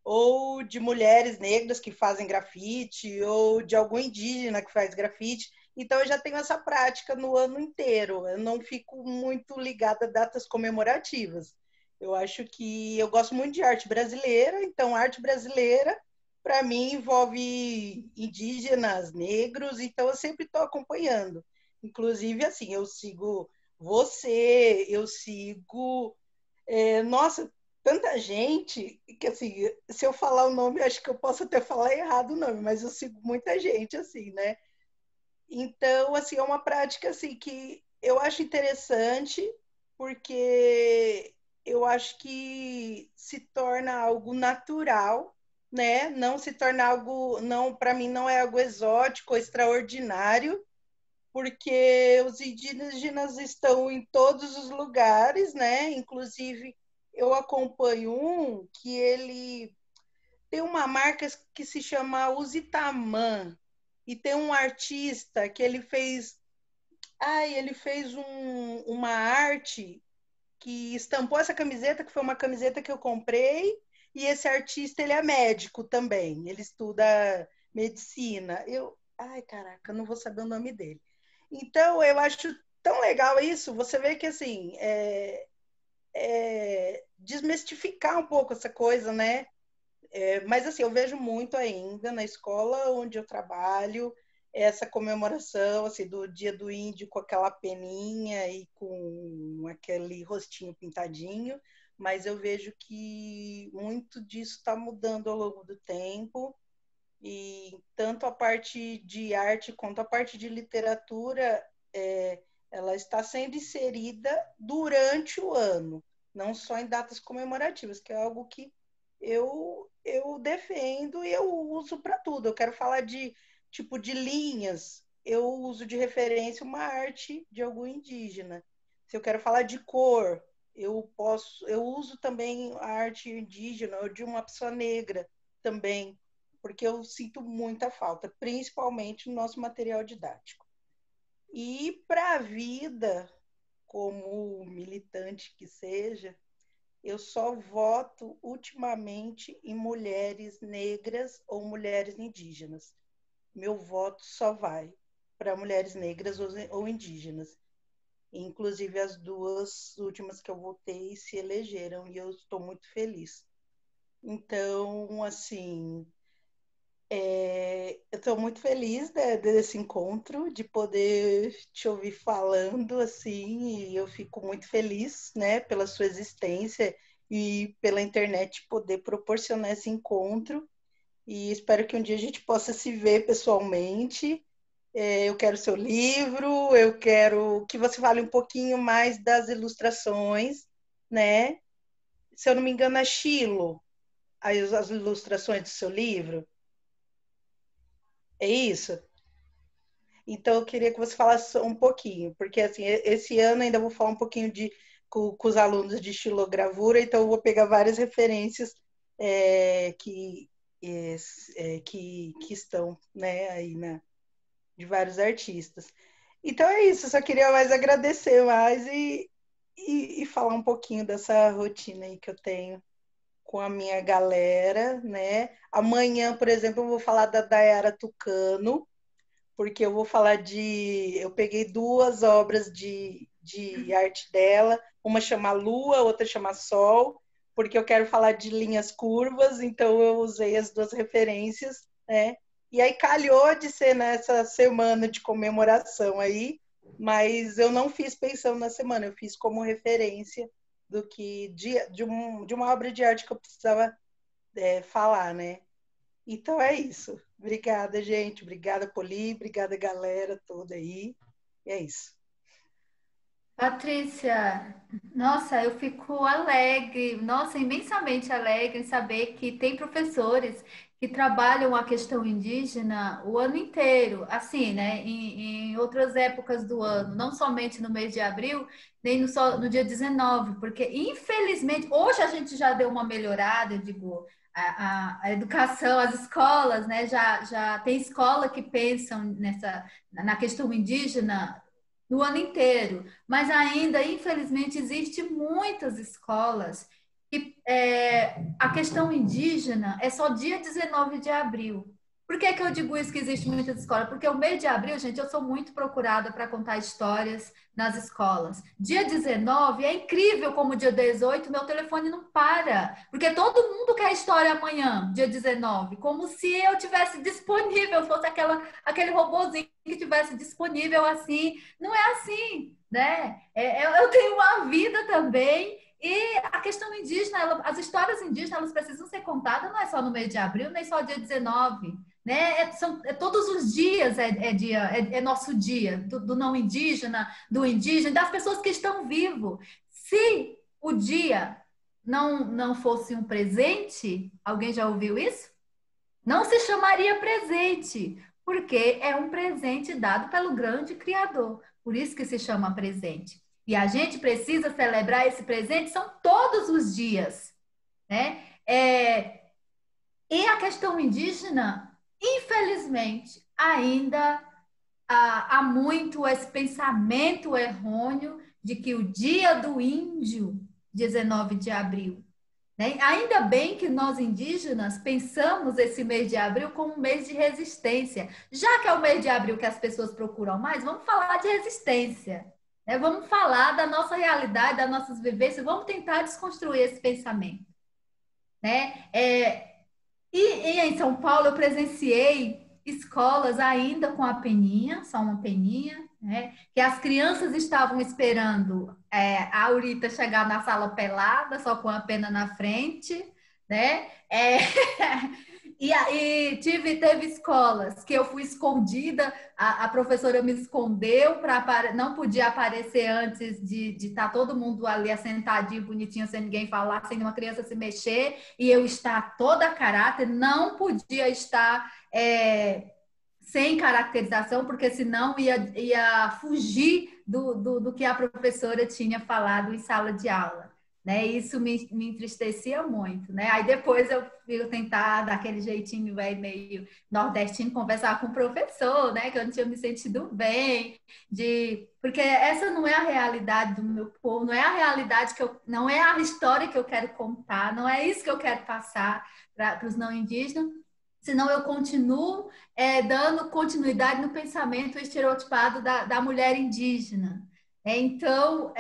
ou de mulheres negras que fazem grafite, ou de algum indígena que faz grafite. Então, eu já tenho essa prática no ano inteiro. Eu não fico muito ligada a datas comemorativas. Eu acho que eu gosto muito de arte brasileira, então, arte brasileira, para mim, envolve indígenas, negros, então eu sempre estou acompanhando. Inclusive, assim, eu sigo você, eu sigo. Nossa, tanta gente que, assim, se eu falar o nome, acho que eu posso até falar errado o nome, mas eu sigo muita gente, assim, né? Então, assim, é uma prática, assim, que eu acho interessante, porque eu acho que se torna algo natural, né? Não se torna algo, não, para mim não é algo exótico, extraordinário, porque os indígenas estão em todos os lugares, né? Inclusive, eu acompanho um que ele tem uma marca que se chama Usitamã, e tem um artista que ele fez uma arte que estampou essa camiseta, que foi uma camiseta que eu comprei, e esse artista, ele é médico também, ele estuda medicina. Ai, caraca, eu não vou saber o nome dele. Então, eu acho tão legal isso, você vê que, assim, desmistificar um pouco essa coisa, né? Mas, assim, eu vejo muito ainda na escola onde eu trabalho, essa comemoração, assim, do Dia do Índio com aquela peninha e com aquele rostinho pintadinho, mas eu vejo que muito disso está mudando ao longo do tempo, e tanto a parte de arte quanto a parte de literatura, ela está sendo inserida durante o ano, não só em datas comemorativas, que é algo que eu defendo e eu uso para tudo. Eu quero falar de tipo de linhas, eu uso de referência uma arte de algum indígena. Se eu quero falar de cor, eu uso também a arte indígena ou de uma pessoa negra também, porque eu sinto muita falta, principalmente no nosso material didático. E para a vida, como militante que seja, eu só voto ultimamente em mulheres negras ou mulheres indígenas. Meu voto só vai para mulheres negras ou indígenas. Inclusive, as 2 últimas que eu votei se elegeram e eu estou muito feliz. Então, assim, eu estou muito feliz, né, desse encontro, de poder te ouvir falando, assim, e eu fico muito feliz, né, pela sua existência e pela internet poder proporcionar esse encontro. E espero que um dia a gente possa se ver pessoalmente. Eu quero seu livro, eu quero que você fale um pouquinho mais das ilustrações, né? Se eu não me engano, é Chilo, as ilustrações do seu livro. É isso? Então, eu queria que você falasse um pouquinho, porque assim, esse ano ainda vou falar um pouquinho com os alunos de estilogravura, então eu vou pegar várias referências que, que estão, né, aí de vários artistas. Então é isso, eu só queria mais agradecer mais e falar um pouquinho dessa rotina aí que eu tenho com a minha galera, né? Amanhã, por exemplo, eu vou falar da Dayara Tucano, porque eu vou falar de. Eu peguei 2 obras de arte dela, uma chama Lua, outra chama Sol, porque eu quero falar de linhas curvas, então eu usei as 2 referências, né? E aí calhou de ser nessa semana de comemoração aí, mas eu não fiz pensando na semana, eu fiz como referência do que de uma obra de arte que eu precisava falar, né? Então é isso. Obrigada, gente. Obrigada, Poli. Obrigada, galera toda aí. E é isso. Patrícia, nossa, eu fico alegre, nossa, imensamente alegre em saber que tem professores que trabalham a questão indígena o ano inteiro, assim, né? Em outras épocas do ano, não somente no mês de abril, nem no dia 19, porque infelizmente, hoje a gente já deu uma melhorada, eu digo, a educação, as escolas, né? Já tem escola que pensam na questão indígena no ano inteiro, mas ainda, infelizmente, existe muitas escolas que a questão indígena é só dia 19 de abril. Por que que eu digo isso que existe muitas escolas? Porque o mês de abril, gente, eu sou muito procurada para contar histórias nas escolas. Dia 19 é incrível como dia 18 meu telefone não para, porque todo mundo quer história amanhã, dia 19, como se eu tivesse disponível, fosse aquele robozinho que tivesse disponível assim. Não é assim, né? Eu tenho uma vida também. E a questão indígena, as histórias indígenas, elas precisam ser contadas, não é só no mês de abril, nem só dia 19, né? Todos os dias é nosso dia, do não indígena, do indígena, das pessoas que estão vivos. Se o dia não fosse um presente, alguém já ouviu isso? Não se chamaria presente, porque é um presente dado pelo grande Criador. Por isso que se chama presente. E a gente precisa celebrar esse presente, são todos os dias, né? E a questão indígena, infelizmente, ainda há muito esse pensamento errôneo de que o dia do índio, 19 de abril, né? Ainda bem que nós indígenas pensamos esse mês de abril como um mês de resistência. Já que é o mês de abril que as pessoas procuram mais, vamos falar de resistência, né? Vamos falar da nossa realidade, das nossas vivências, vamos tentar desconstruir esse pensamento, né? E em São Paulo eu presenciei escolas ainda com a peninha, só uma peninha, né? Que as crianças estavam esperando a Aurita chegar na sala pelada, só com a pena na frente, né? E teve escolas que eu fui escondida, a professora me escondeu, não podia aparecer antes de estar todo mundo ali assentadinho, bonitinho, sem ninguém falar, sem uma criança se mexer, e eu estar toda a caráter, não podia estar sem caracterização, porque senão ia fugir do que a professora tinha falado em sala de aula. Né? Isso me entristecia muito, né? Aí depois eu fui tentar, daquele jeitinho meio nordestino, conversar com o professor, né? Que eu não tinha me sentido bem, porque essa não é a realidade do meu povo, não é a realidade não é a história que eu quero contar, não é isso que eu quero passar para os não indígenas, senão eu continuo dando continuidade no pensamento estereotipado da mulher indígena. Então,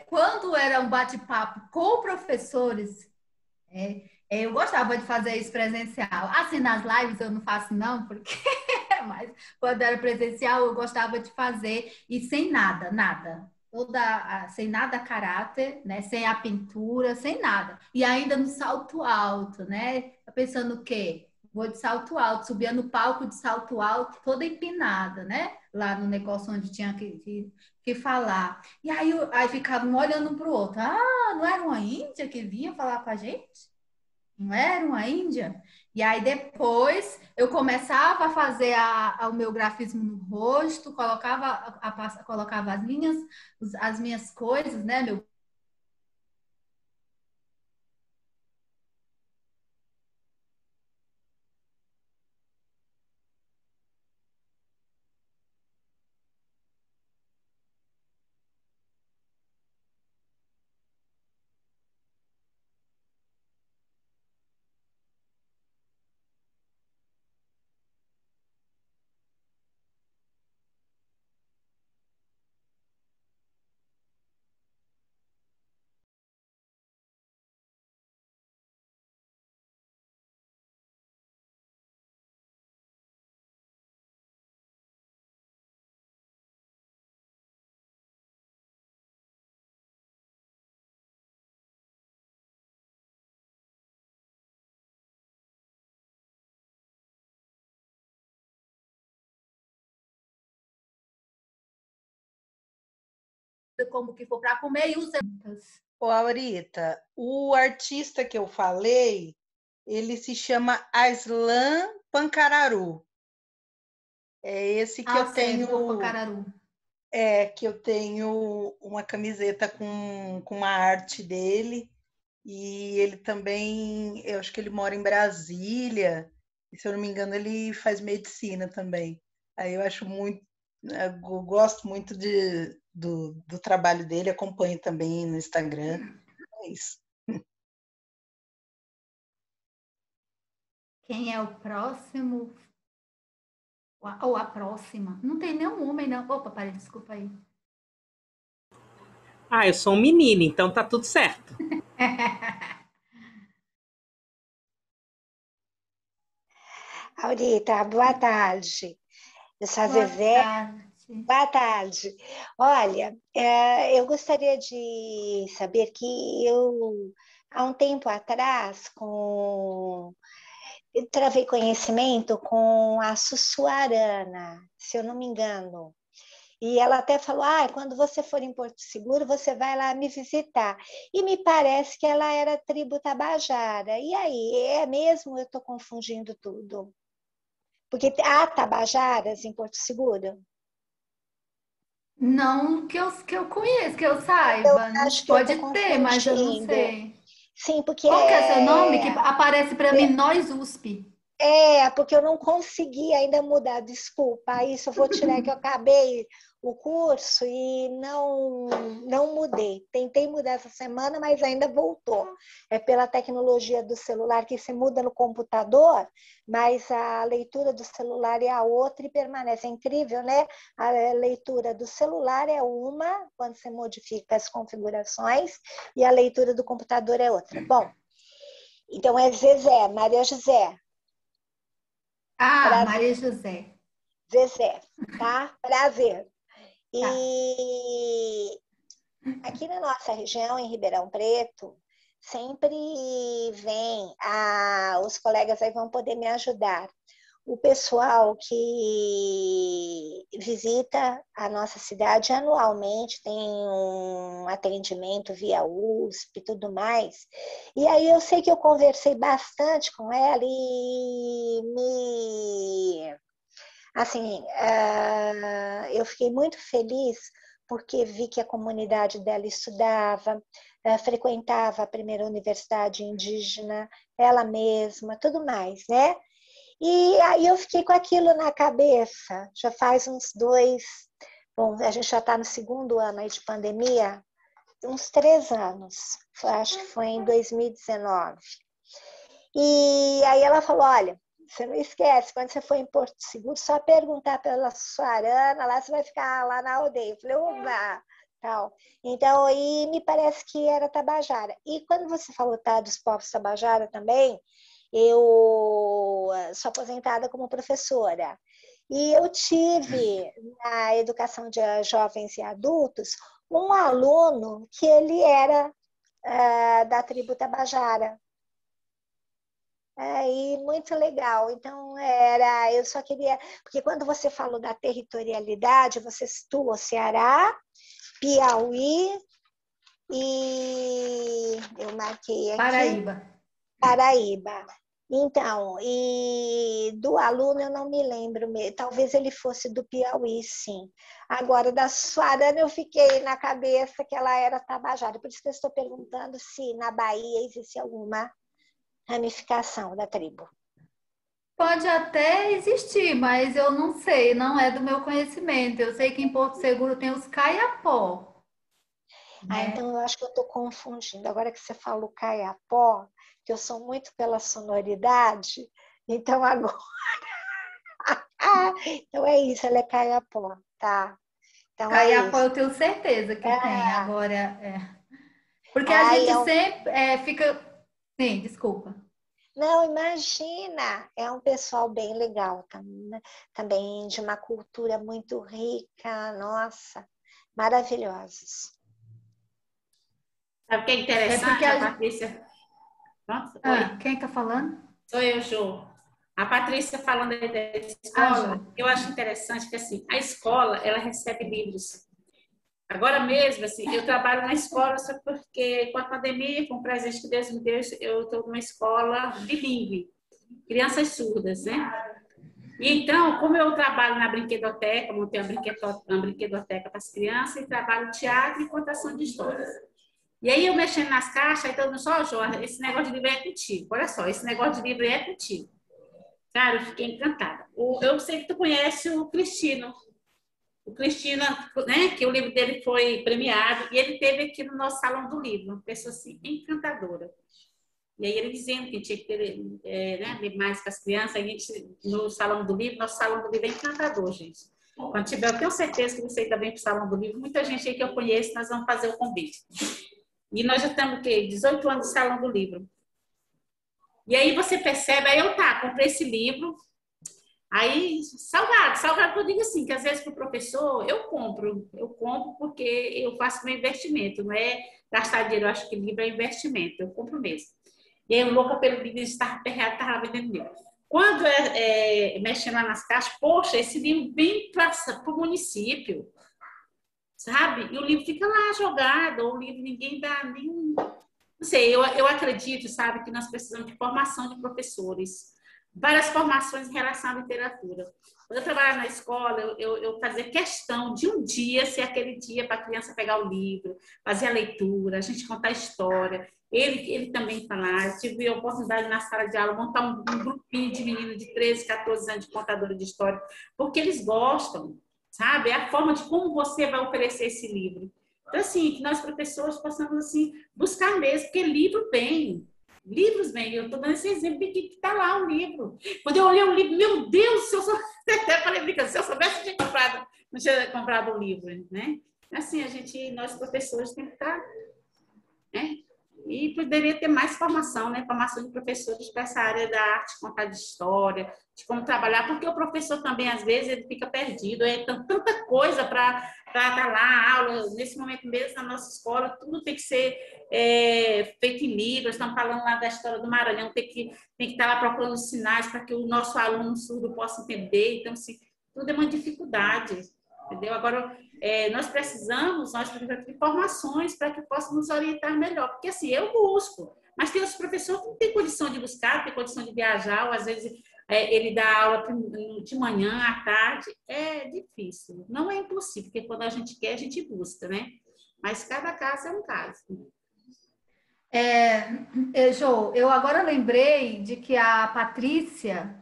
quando era um bate-papo com professores, eu gostava de fazer isso presencial. Assim, nas lives eu não faço não, porque mas quando era presencial eu gostava de fazer e sem nada, nada. Sem nada caráter, né? Sem a pintura, sem nada. E ainda no salto alto, né? Tá pensando o quê? Vou de salto alto, subia no palco de salto alto, toda empinada, né? Lá no negócio onde tinha que falar. E aí ficavam um olhando um para o outro. Ah, não era uma índia que vinha falar com a gente? Não era uma índia? E aí depois eu começava a fazer o meu grafismo no rosto, colocava as minhas coisas, né? Meu como que for para comer e usa. Ô, Aurita, o artista que eu falei, Ele se chama Aislan Pancararu. É esse que eu tenho. Pancararu. Que eu tenho uma camiseta com uma arte dele. E ele também, eu acho que ele mora em Brasília. E, se eu não me engano, ele faz medicina também. Aí eu acho muito, eu gosto muito do trabalho dele, acompanho também no Instagram. É isso. Quem é o próximo? Ou a próxima? Não tem nenhum homem, não. Opa, parei, desculpa aí. Ah, eu sou um menino, então tá tudo certo. Aurita, boa tarde. Eu sou a Boa Zezé. tarde. Boa tarde. Olha, eu gostaria de saber que há um tempo atrás, eu travei conhecimento com a Sussuarana, se eu não me engano. E ela até falou, quando você for em Porto Seguro, você vai lá me visitar. E me parece que ela era tribo Tabajara. E aí, é mesmo? Eu estou confundindo tudo. Porque há Tabajaras em Porto Seguro? Não que eu conheça, que eu saiba. Não Acho que eu pode estou ter, mas eu não confundindo. sei. Sim, porque Qual que é seu nome? Que aparece para mim, Nós USP. porque eu não consegui ainda mudar, desculpa. Isso eu vou tirar que eu acabei o curso e não mudei. Tentei mudar essa semana, mas ainda voltou. É pela tecnologia do celular que se muda no computador, mas a leitura do celular é a outra e permanece. É incrível, né? A leitura do celular é uma, quando você modifica as configurações, e a leitura do computador é outra. Bom, então é Zezé, Maria José. Prazer. Maria José. Zezé, tá? Prazer. Tá. E aqui na nossa região, em Ribeirão Preto, sempre vem, os colegas aí vão poder me ajudar. O pessoal que visita a nossa cidade anualmente tem um atendimento via USP e tudo mais. E aí eu sei que eu conversei bastante com ela e assim, eu fiquei muito feliz porque vi que a comunidade dela estudava, frequentava a primeira universidade indígena, ela mesma, tudo mais, né? E aí eu fiquei com aquilo na cabeça, já faz uns 2, bom, a gente já está no segundo ano aí de pandemia, uns 3 anos, acho que foi em 2019. E aí ela falou, olha, você não esquece, quando você for em Porto Seguro, só perguntar pela Suarana, lá você vai ficar lá na aldeia. Eu falei, oba, tal. Então, aí me parece que era Tabajara. E quando você falou dos povos Tabajara também, eu sou aposentada como professora. E eu tive, na educação de jovens e adultos, um aluno que ele era da tribo Tabajara. E muito legal. Então, eu só queria. Porque quando você falou da territorialidade, você citou Ceará, Piauí e eu marquei aqui. Paraíba. Então, e do aluno eu não me lembro mesmo. Talvez ele fosse do Piauí, sim. Agora, da Suarana eu fiquei na cabeça que ela era Tabajara. Por isso que eu estou perguntando se na Bahia existe alguma ramificação da tribo. Pode até existir, mas eu não sei, não é do meu conhecimento. Eu sei que em Porto Seguro tem os caiapó. Então eu acho que eu estou confundindo. Agora que você falou caiapó, que eu sou muito pela sonoridade, então agora. Então é isso, ela é caiapó, tá? Então caiapó eu tenho certeza que tem. Agora, porque a gente sempre fica. Sim, desculpa. Não, imagina, é um pessoal bem legal também, de uma cultura muito rica, nossa, maravilhosos. Sabe o que é interessante, a Patrícia? Pronto, quem está falando? Sou eu, Jô. A Patrícia falando aí da escola, eu acho interessante que assim, a escola, ela recebe livros. Agora mesmo, assim, eu trabalho na escola só porque com a pandemia, com o presente que Deus me deu, eu estou numa escola bilíngue, crianças surdas, né? E então, como eu trabalho na brinquedoteca, montei uma brinquedoteca para as crianças e trabalho teatro e contação de histórias. E aí eu mexendo nas caixas, aí todo mundo só, Jorge, esse negócio de livro é contigo. Olha só, esse negócio de livro é contigo. Cara, eu fiquei encantada. Eu sei que tu conhece o Cristino. O Cristino, né, que o livro dele foi premiado, e ele teve aqui no nosso Salão do Livro, uma pessoa assim, encantadora. E aí ele dizendo que tinha que ter né, mais para as crianças, a gente, no Salão do Livro, nosso Salão do Livro é encantador, gente. Quando tiver, eu tenho certeza que você também para o Salão do Livro, muita gente aí que eu conheço, nós vamos fazer o convite. E nós já estamos, o quê? 18 anos de Salão do Livro. E aí você percebe, aí eu comprei esse livro, aí salgado que eu digo assim, que às vezes para o professor, eu compro porque eu faço meu investimento, não é gastar dinheiro, eu acho que livro é investimento, eu compro mesmo. E aí eu louca pelo livro, estava vendendo livro. Quando mexendo lá nas caixas, poxa, esse livro vem para o município, sabe? E o livro fica lá jogado, ou o livro ninguém dá nenhum... Não sei, eu acredito, sabe, que nós precisamos de formação de professores, várias formações em relação à literatura. Quando eu trabalhava na escola, eu fazia questão de um dia ser aquele dia para a criança pegar o livro, fazer a leitura, a gente contar a história. Ele também falar. Eu tive a oportunidade na sala de aula montar um grupinho de meninos de 13, 14 anos de contadora de história, porque eles gostam, sabe? É a forma de como você vai oferecer esse livro. Então, assim, que nós professores possamos, assim, buscar mesmo, porque livro tem. Livros bem, eu estou dando esse exemplo de que está lá o livro. Quando eu olhei o livro, meu Deus, se eu soubesse, não tinha comprado o livro, né? Assim, nós professores temos que estar, né? E poderia ter mais formação, né? Formação de professores para essa área da arte, contar de história, de como trabalhar, porque o professor também, às vezes, ele fica perdido, tanta coisa para dar lá, aula. Nesse momento mesmo, na nossa escola, tudo tem que ser feito em livros. Estamos falando lá da história do Maranhão, tem que estar lá procurando sinais para que o nosso aluno surdo possa entender. Então, assim, tudo é uma dificuldade, entendeu? Agora, nós precisamos de informações para que possam nos orientar melhor, porque assim, eu busco, mas tem os professores que não têm condição de buscar, não têm condição de viajar, ou às vezes ele dá aula de manhã, à tarde, é difícil, não é impossível, porque quando a gente quer, a gente busca, né? Mas cada caso é um caso. Jô, eu agora lembrei de que a Patrícia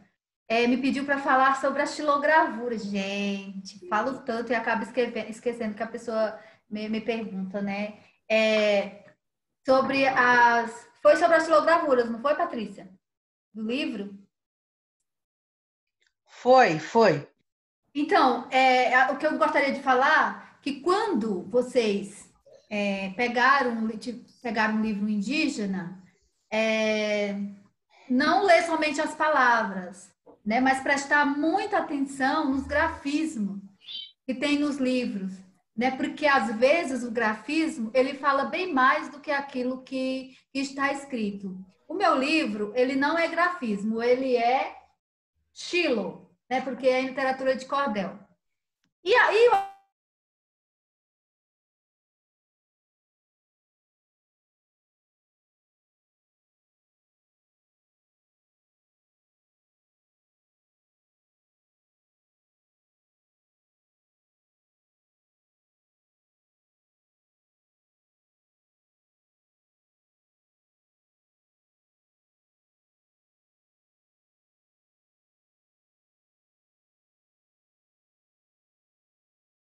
me pediu para falar sobre a xilogravura. Gente, falo tanto e acabo esquecendo que a pessoa me pergunta, né? Foi sobre as xilogravuras, não foi, Patrícia? Do livro? Foi. Então, o que eu gostaria de falar, que quando vocês pegaram um livro indígena, não lê somente as palavras, né? Mas prestar muita atenção nos grafismos que tem nos livros, né? Porque às vezes o grafismo ele fala bem mais do que aquilo que está escrito. O meu livro ele não é grafismo, ele é xilo, né? Porque é literatura de cordel. E aí eu